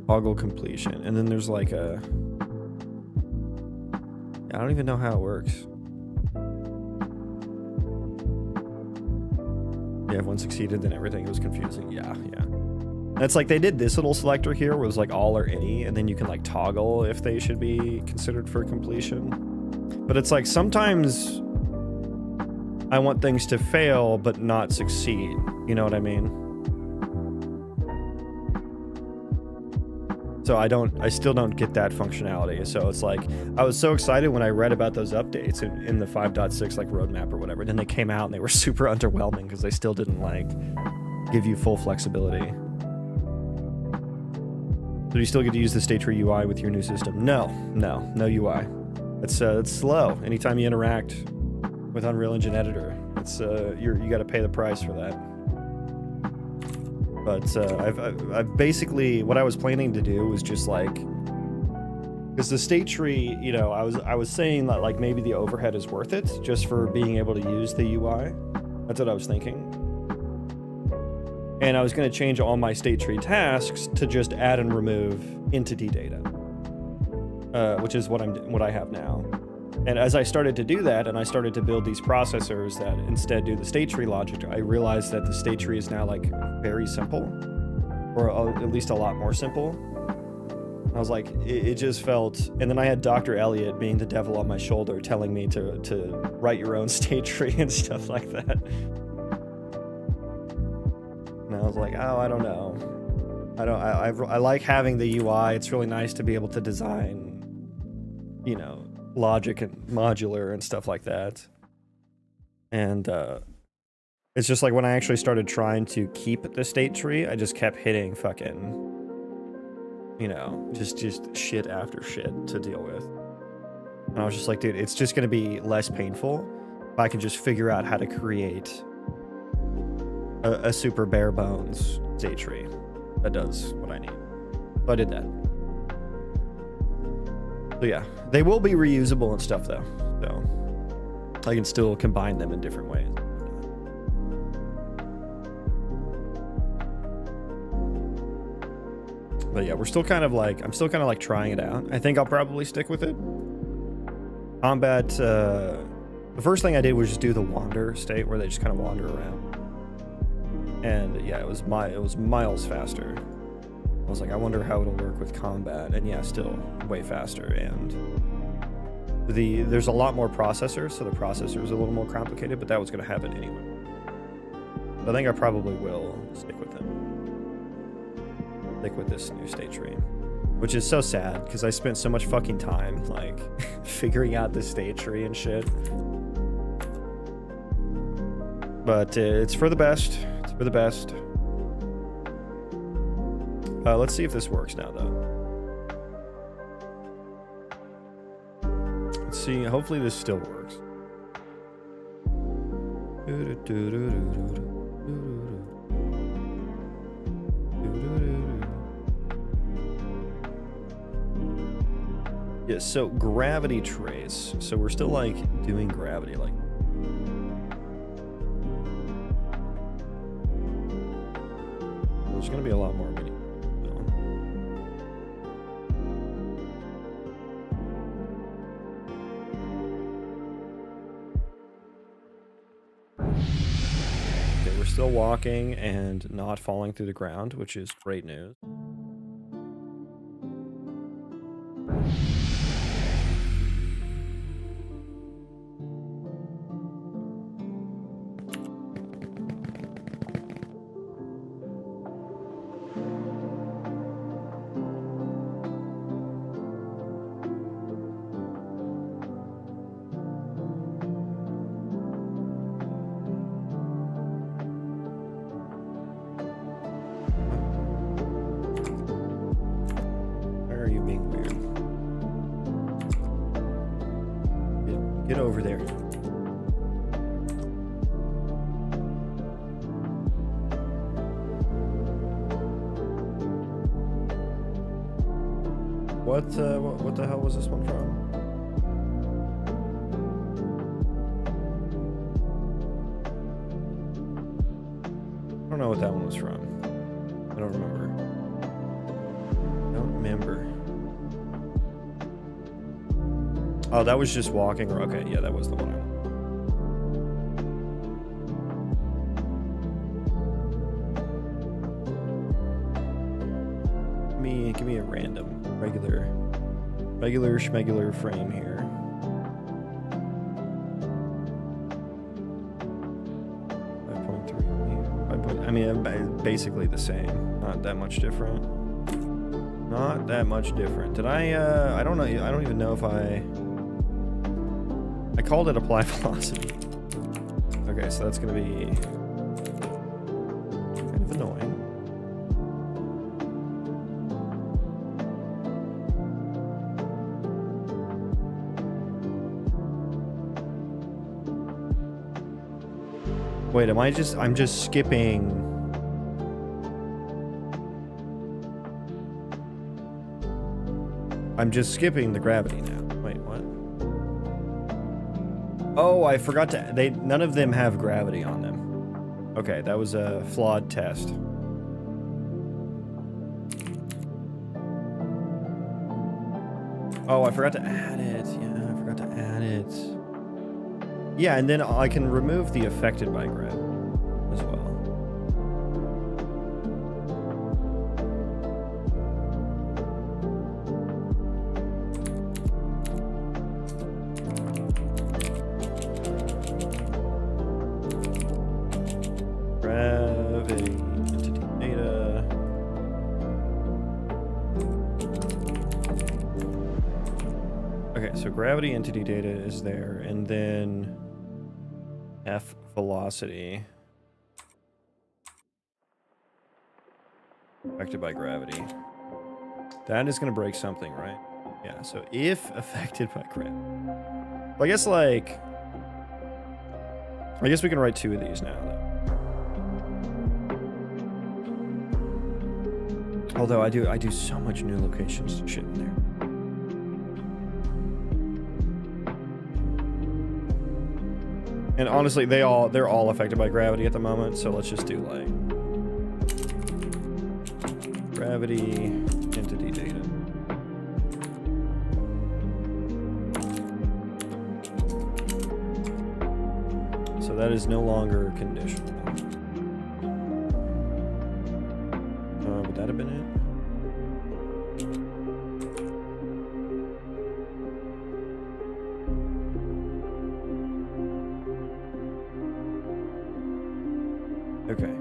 toggle completion, and then there's like a, I don't even know how it works. Yeah, if one succeeded, then everything was confusing. Yeah. It's like they did this little selector here where it was like all or any, and then you can like toggle if they should be considered for completion. But it's like sometimes I want things to fail but not succeed. You know what I mean? So I still don't get that functionality. So it's like, I was so excited when I read about those updates in the 5.6 like roadmap or whatever. Then they came out and they were super underwhelming because they still didn't like give you full flexibility. So do you still get to use the state tree UI with your new system? No UI. It's slow. Anytime you interact with Unreal Engine Editor, it's you got to pay the price for that. But I've basically, what I was planning to do was just like, because the state tree, you know, I was saying that like maybe the overhead is worth it just for being able to use the UI. That's what I was thinking. And I was going to change all my state tree tasks to just add and remove entity data, which is what I have now. And as I started to do that, and I started to build these processors that instead do the state tree logic, I realized that the state tree is now like very simple, or at least a lot more simple. I was like, it just felt, and then I had Dr. Elliot being the devil on my shoulder telling me to write your own state tree and stuff like that. And I was like, oh, I don't know. I like having the UI. It's really nice to be able to design, you know, logic and modular and stuff like that. And it's just like when I actually started trying to keep the state tree, I just kept hitting fucking, you know, just shit after shit to deal with. And I was just like, dude, it's just gonna be less painful if I can just figure out how to create a super bare bones state tree that does what I need. So I did that. So yeah, they will be reusable and stuff though, so I can still combine them in different ways. But yeah, we're still kind of like, I'm still kind of like trying it out. I think I'll probably stick with it. Combat, the first thing I did was just do the wander state where they just kind of wander around. And yeah, it was miles faster. I was like, I wonder how it'll work with combat, and yeah, still way faster. And there's a lot more processors, so the processor is a little more complicated, but that was going to happen anyway. I think I probably will stick with it. Stick with this new state tree, which is so sad because I spent so much fucking time like figuring out the state tree and shit. But it's for the best. It's for the best. Let's see if this works now, though. Let's see. Hopefully this still works. Yeah, so gravity trace. So we're still like doing gravity like. There's gonna be a lot more mini. Okay, we're still walking and not falling through the ground, which is great news. Get over there. What the hell was this one from? I don't know what that one was from. I don't remember. Oh, that was just walking. Okay, yeah, that was the one I want. Give me a random, regular schmegular frame here. 5.3. I mean, basically the same. Not that much different. Not that much different. Did I don't know. I don't even know if I called it apply velocity. Okay, so that's going to be kind of annoying. Wait, I'm just skipping. I'm just skipping the gravity now. Wait, what? Oh, I forgot to, none of them have gravity on them. Okay, that was a flawed test. Oh, I forgot to add it. Yeah, I forgot to add it. Yeah, and then I can remove the affected by gravity as well. Gravity, entity data. Okay, so gravity entity data is there, and then F velocity affected by gravity. That is going to break something, right? Yeah, so if affected by gravity. Well, I guess we can write 2 of these now, though. Although I do so much new locations shit in there. And honestly, they're all affected by gravity at the moment, so let's just do like gravity entity data. So that is no longer conditional. Would that have been it? Okay.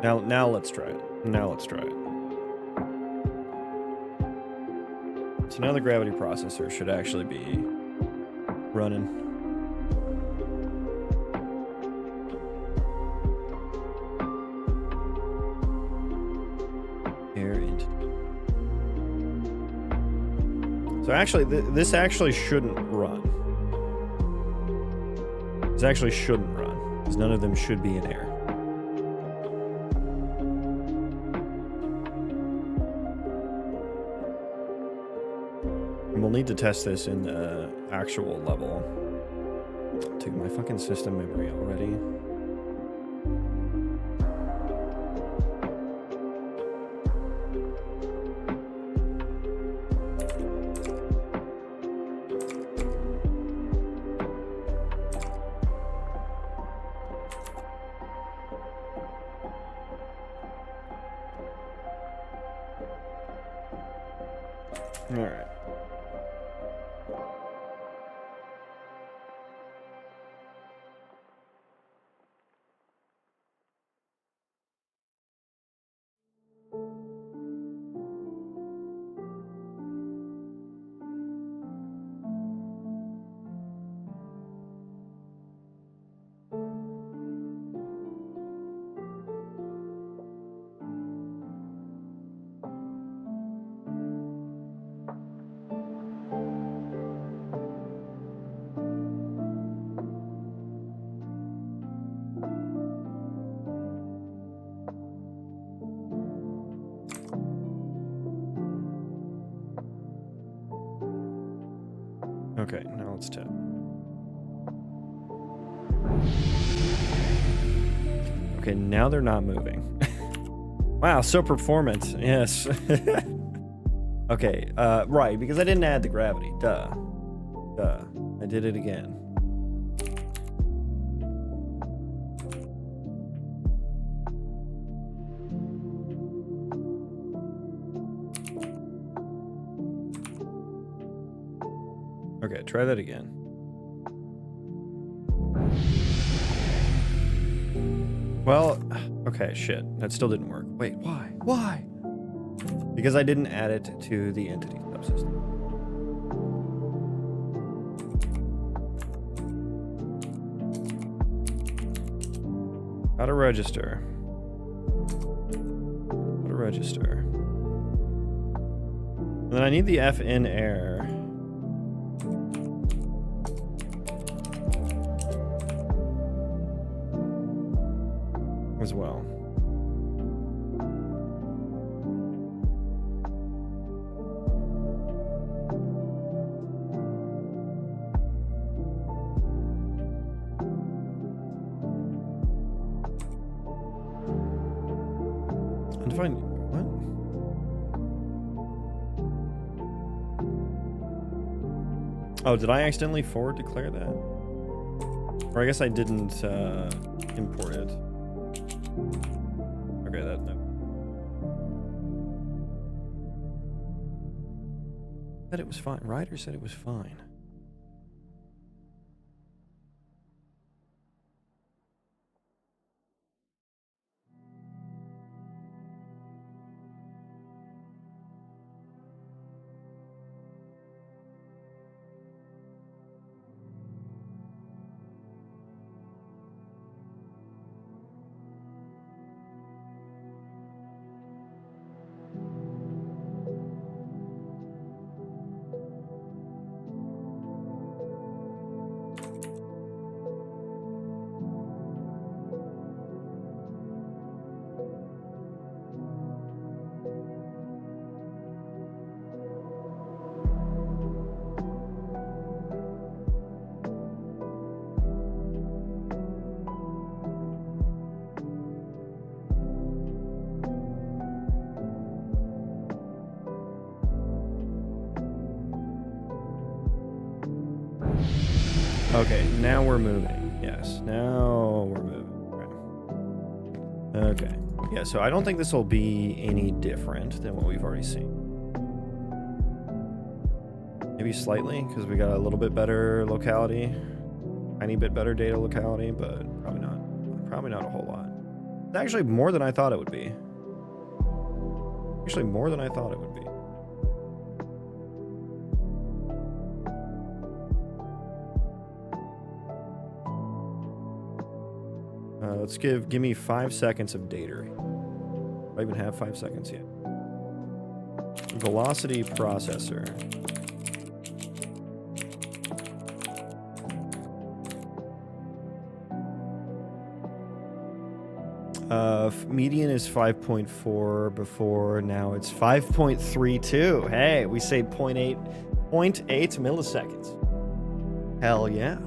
Now let's try it. So now the gravity processor should actually be running. Air into. So actually, this actually shouldn't run. This actually shouldn't run, because none of them should be in air. And we'll need to test this in the actual level. Took my fucking system memory already. All right. Okay, now let's test. Okay, now they're not moving. Wow, so performant. Yes. Okay, right, because I didn't add the gravity. Duh. I did it again. Okay, try that again. Well, okay, shit. That still didn't work. Wait, why? Why? Because I didn't add it to the entity subsystem. How to register. How to register. And then I need the F in air. As well. Undefined. What? Oh, did I accidentally forward declare that? Or I guess I didn't import it. Okay, that no. Said it was fine. Ryder said it was fine. Okay, now we're moving. Yes, now we're moving. Okay. Okay. Yeah, so I don't think this will be any different than what we've already seen. Maybe slightly, because we got a little bit better locality. Tiny bit better data locality, but probably not. Probably not a whole lot. It's actually more than I thought it would be. Actually more than I thought it would be. Let's give me 5 seconds of data. Do I even have 5 seconds yet? Velocity processor. Median is 5.4 before, now it's 5.32. Hey, we say 0.8 milliseconds. Hell yeah.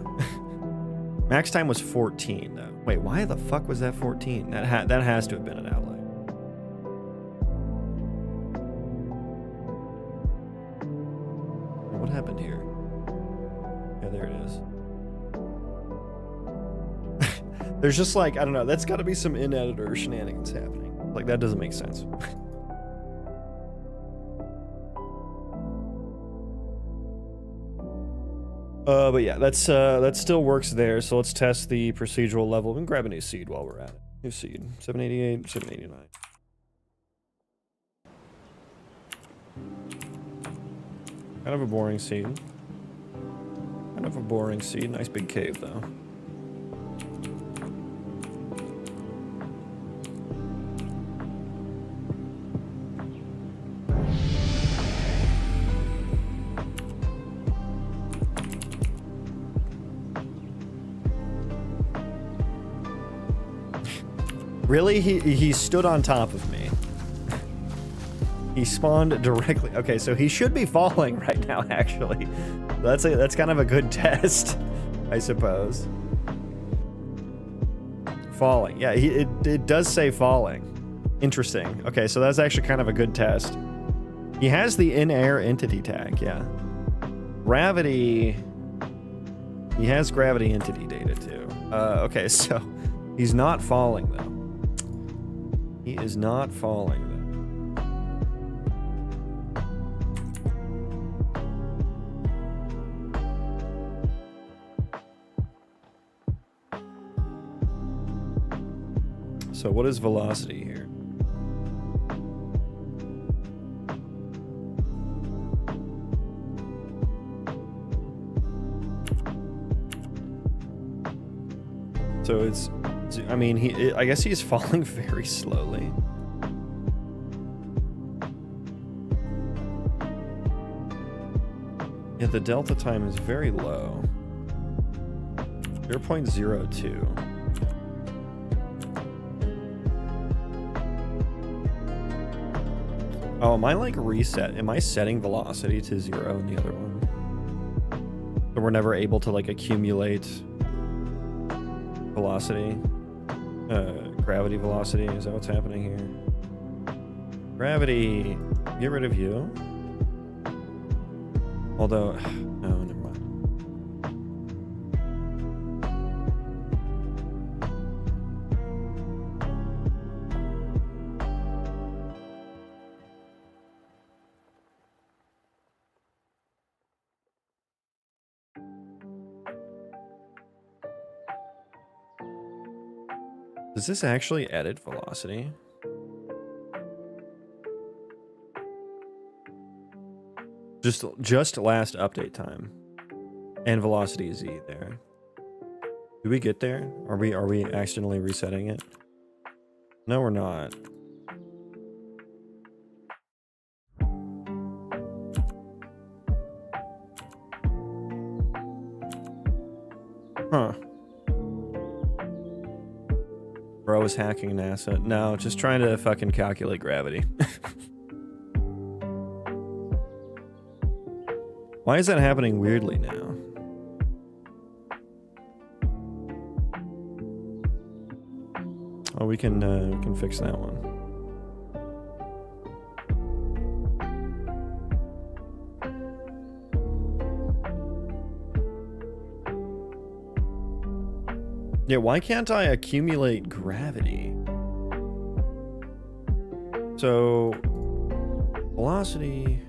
Max time was 14 though. Wait, why the fuck was that 14? That has to have been an outlier. What happened here? Yeah, there it is. There's just like, I don't know, that's got to be some in-editor shenanigans happening. Like, that doesn't make sense. But yeah, that still works there. So let's test the procedural level and grab a new seed while we're at it. New seed, 788, 789. Kind of a boring seed. Kind of a boring seed. Nice big cave though. Really? He stood on top of me. He spawned directly. Okay, so he should be falling right now, actually. That's kind of a good test, I suppose. Falling. Yeah, it does say falling. Interesting. Okay, so that's actually kind of a good test. He has the in-air entity tag, yeah. Gravity. He has gravity entity data too. Okay, so he's not falling though. He is not falling though. So what is velocity here? So it's I mean, I guess he's falling very slowly. Yeah, the delta time is very low. 0.02. Oh, am I like reset? Am I setting velocity to 0 in the other one? So we're never able to like accumulate velocity? Gravity velocity, is that what's happening here? Gravity, get rid of you. Although, no, never mind. Does this actually edit velocity? Just last update time. And velocity Z there. Do we get there? Are we accidentally resetting it? No, we're not. Huh. Bro is hacking NASA. No, just trying to fucking calculate gravity. Why is that happening weirdly now? Oh, we can fix that one. Yeah, why can't I accumulate gravity? So, velocity.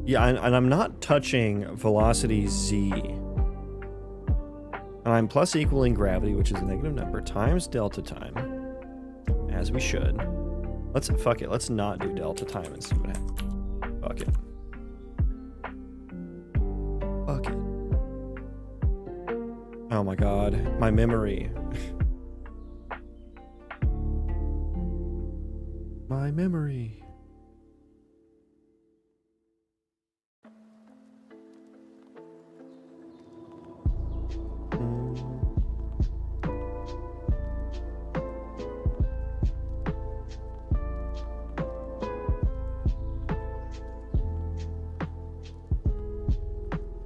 Yeah, and I'm not touching velocity Z. And I'm plus equaling gravity, which is a negative number, times delta time. As we should. Fuck it, let's not do delta time and see what happens. Fuck it. Fuck it. Oh my god, my memory. My memory.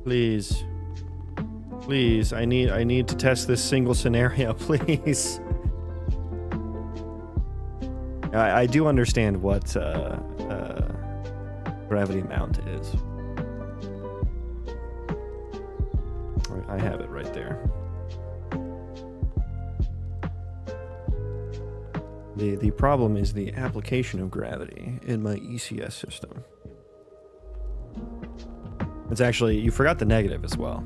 Please. Please, I need to test this single scenario, please. I do understand what gravity mount is. I have it right there. The problem is the application of gravity in my ECS system. It's actually, you forgot the negative as well.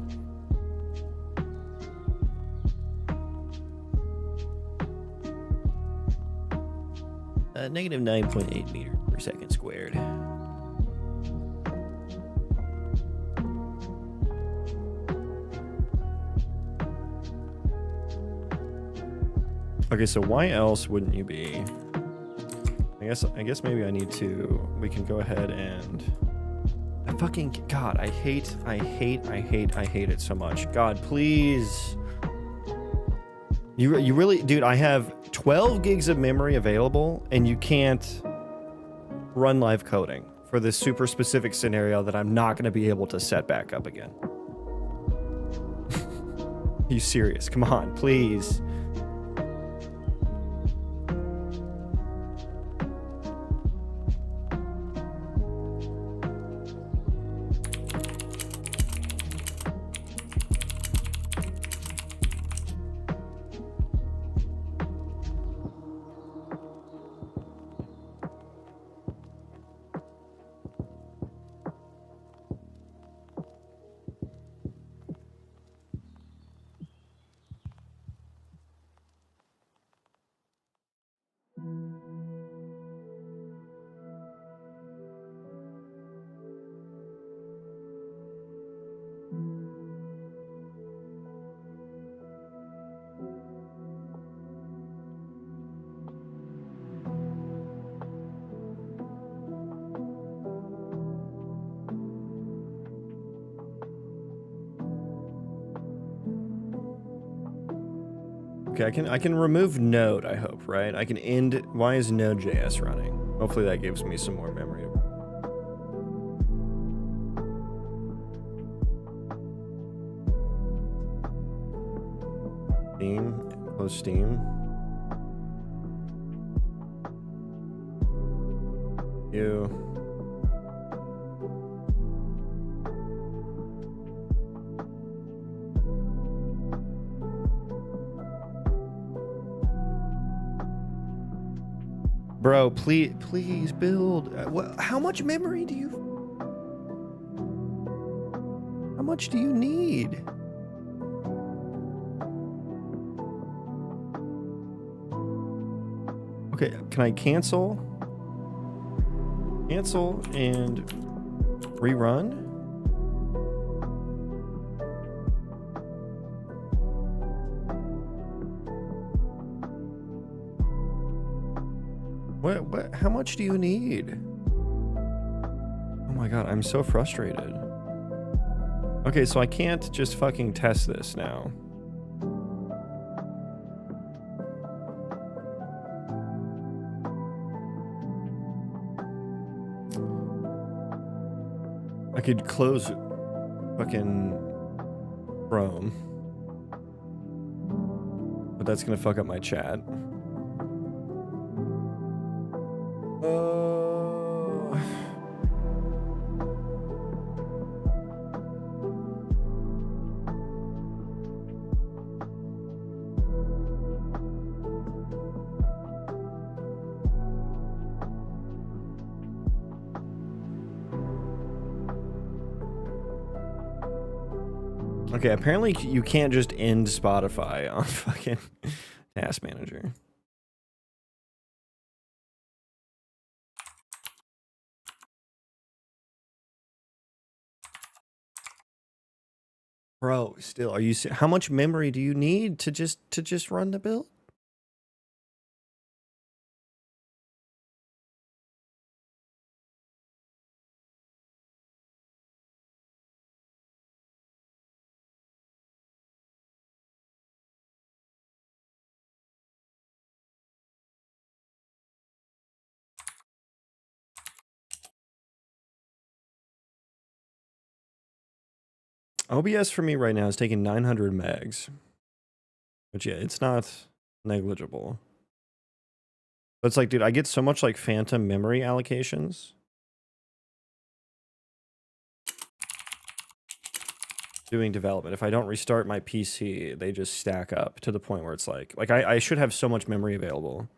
Negative 9.8 meters per second squared. Okay, so why else wouldn't you be? I guess maybe I need to. We can go ahead and. God, I hate it so much. God, please. You really, dude, I have 12 gigs of memory available and you can't run live coding for this super specific scenario that I'm not going to be able to set back up again. Are you serious? Come on, please. Okay, I can remove node, I hope, right? I can end. Why is Node.js running? Hopefully that gives me some more memory. Steam, close Steam. You. Bro, please build. How much memory do you? How much do you need? Okay, can I cancel? Cancel and rerun? What, how much do you need? Oh my god, I'm so frustrated. Okay, so I can't just fucking test this now. I could close fucking Chrome, but that's gonna fuck up my chat. Okay, apparently you can't just end Spotify on fucking Task Manager. Bro, still, are you? How much memory do you need to just run the build? OBS for me right now is taking 900 megs, which yeah, it's not negligible. But it's like, dude, I get so much like phantom memory allocations. Doing development. If I don't restart my PC, they just stack up to the point where it's like I should have so much memory available.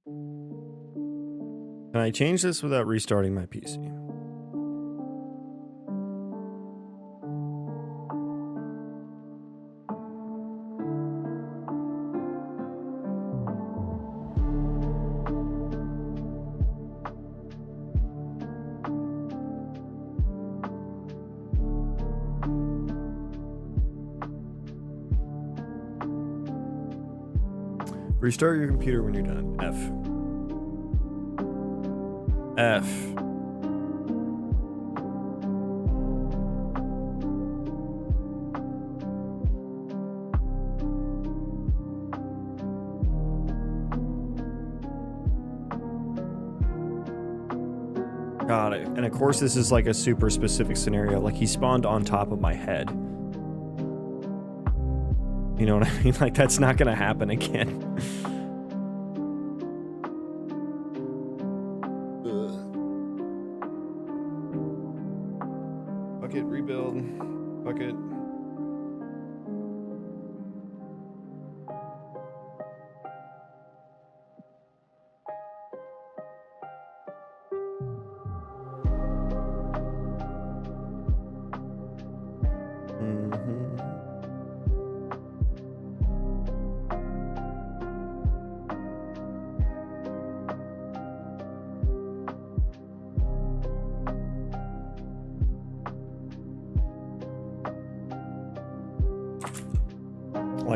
Can I change this without restarting my PC? Restart your computer when you're done. F. Got it. And of course this is like a super specific scenario. Like he spawned on top of my head. You know what I mean? Like that's not gonna happen again. Fuck it, rebuild. Fuck it.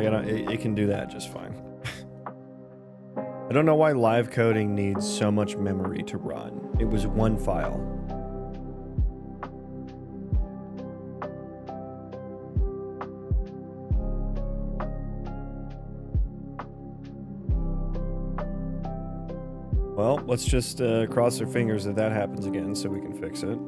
Like, it can do that just fine. I don't know why live coding needs so much memory to run. It was one file. Well, let's just cross our fingers that that happens again so we can fix it.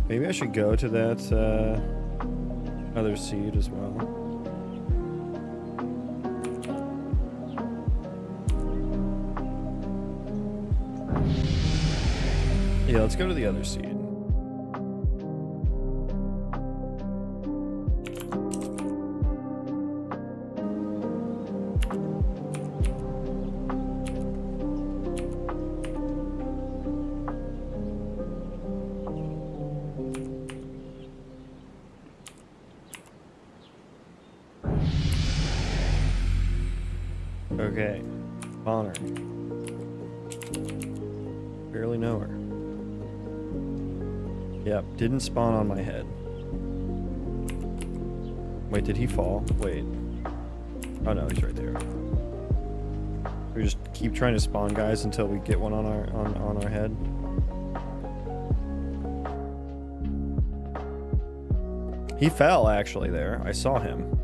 Maybe I should go to that other seed as well. Yeah, let's go to the other seed. Okay, Bonner. Barely know her. Yep, didn't spawn on my head. Wait, did he fall? Wait. Oh no, he's right there. We just keep trying to spawn guys until we get one on our head. He fell actually there. I saw him.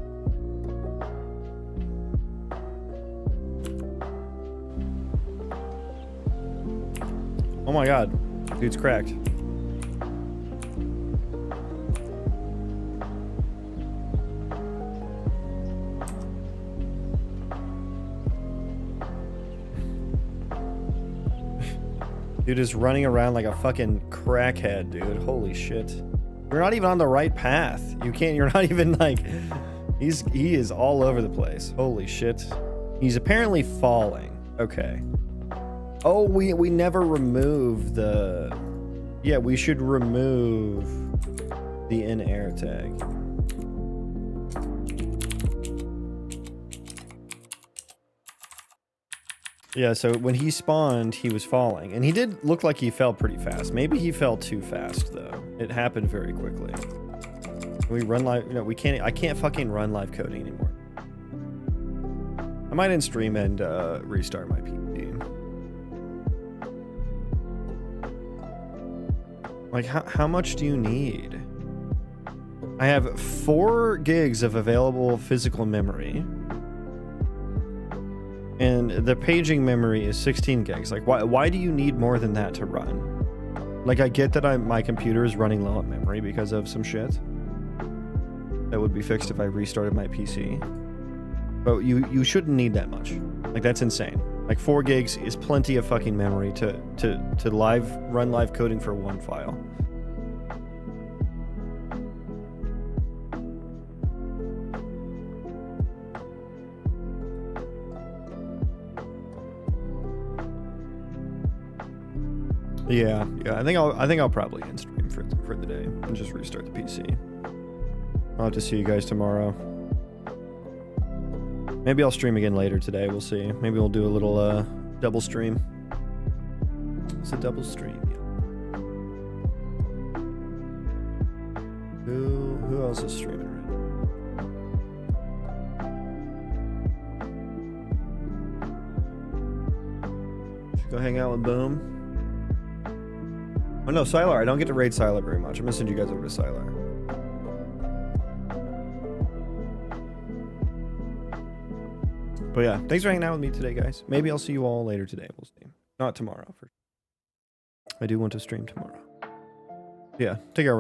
Oh my god, dude's cracked. Dude is running around like a fucking crackhead, dude. Holy shit. You're not even on the right path. You're not even like, he is all over the place. Holy shit. He's apparently falling. Okay. Oh, we never remove the... Yeah, we should remove the in-air tag. Yeah, so when he spawned, he was falling. And he did look like he fell pretty fast. Maybe he fell too fast, though. It happened very quickly. We run live... No, we can't... I can't fucking run live coding anymore. I might end stream and restart my PC. Like, how much do you need? I have 4 gigs of available physical memory. And the paging memory is 16 gigs. Like, why do you need more than that to run? Like, I get that my computer is running low on memory because of some shit. That would be fixed if I restarted my PC. But you shouldn't need that much. Like, that's insane. Like 4 gigs is plenty of fucking memory to run live coding for one file. Yeah. I think I'll probably end stream for the day and just restart the PC. I'll have to see you guys tomorrow. Maybe I'll stream again later today. We'll see. Maybe we'll do a little double stream. It's a double stream. Yeah. Who else is streaming right now? Should go hang out with Boom. Oh no, Sylar. I don't get to raid Sylar very much. I'm gonna send you guys over to Sylar. But yeah, thanks for hanging out with me today, guys. Maybe I'll see you all later today. We'll see. Not tomorrow. I do want to stream tomorrow. Yeah, take care.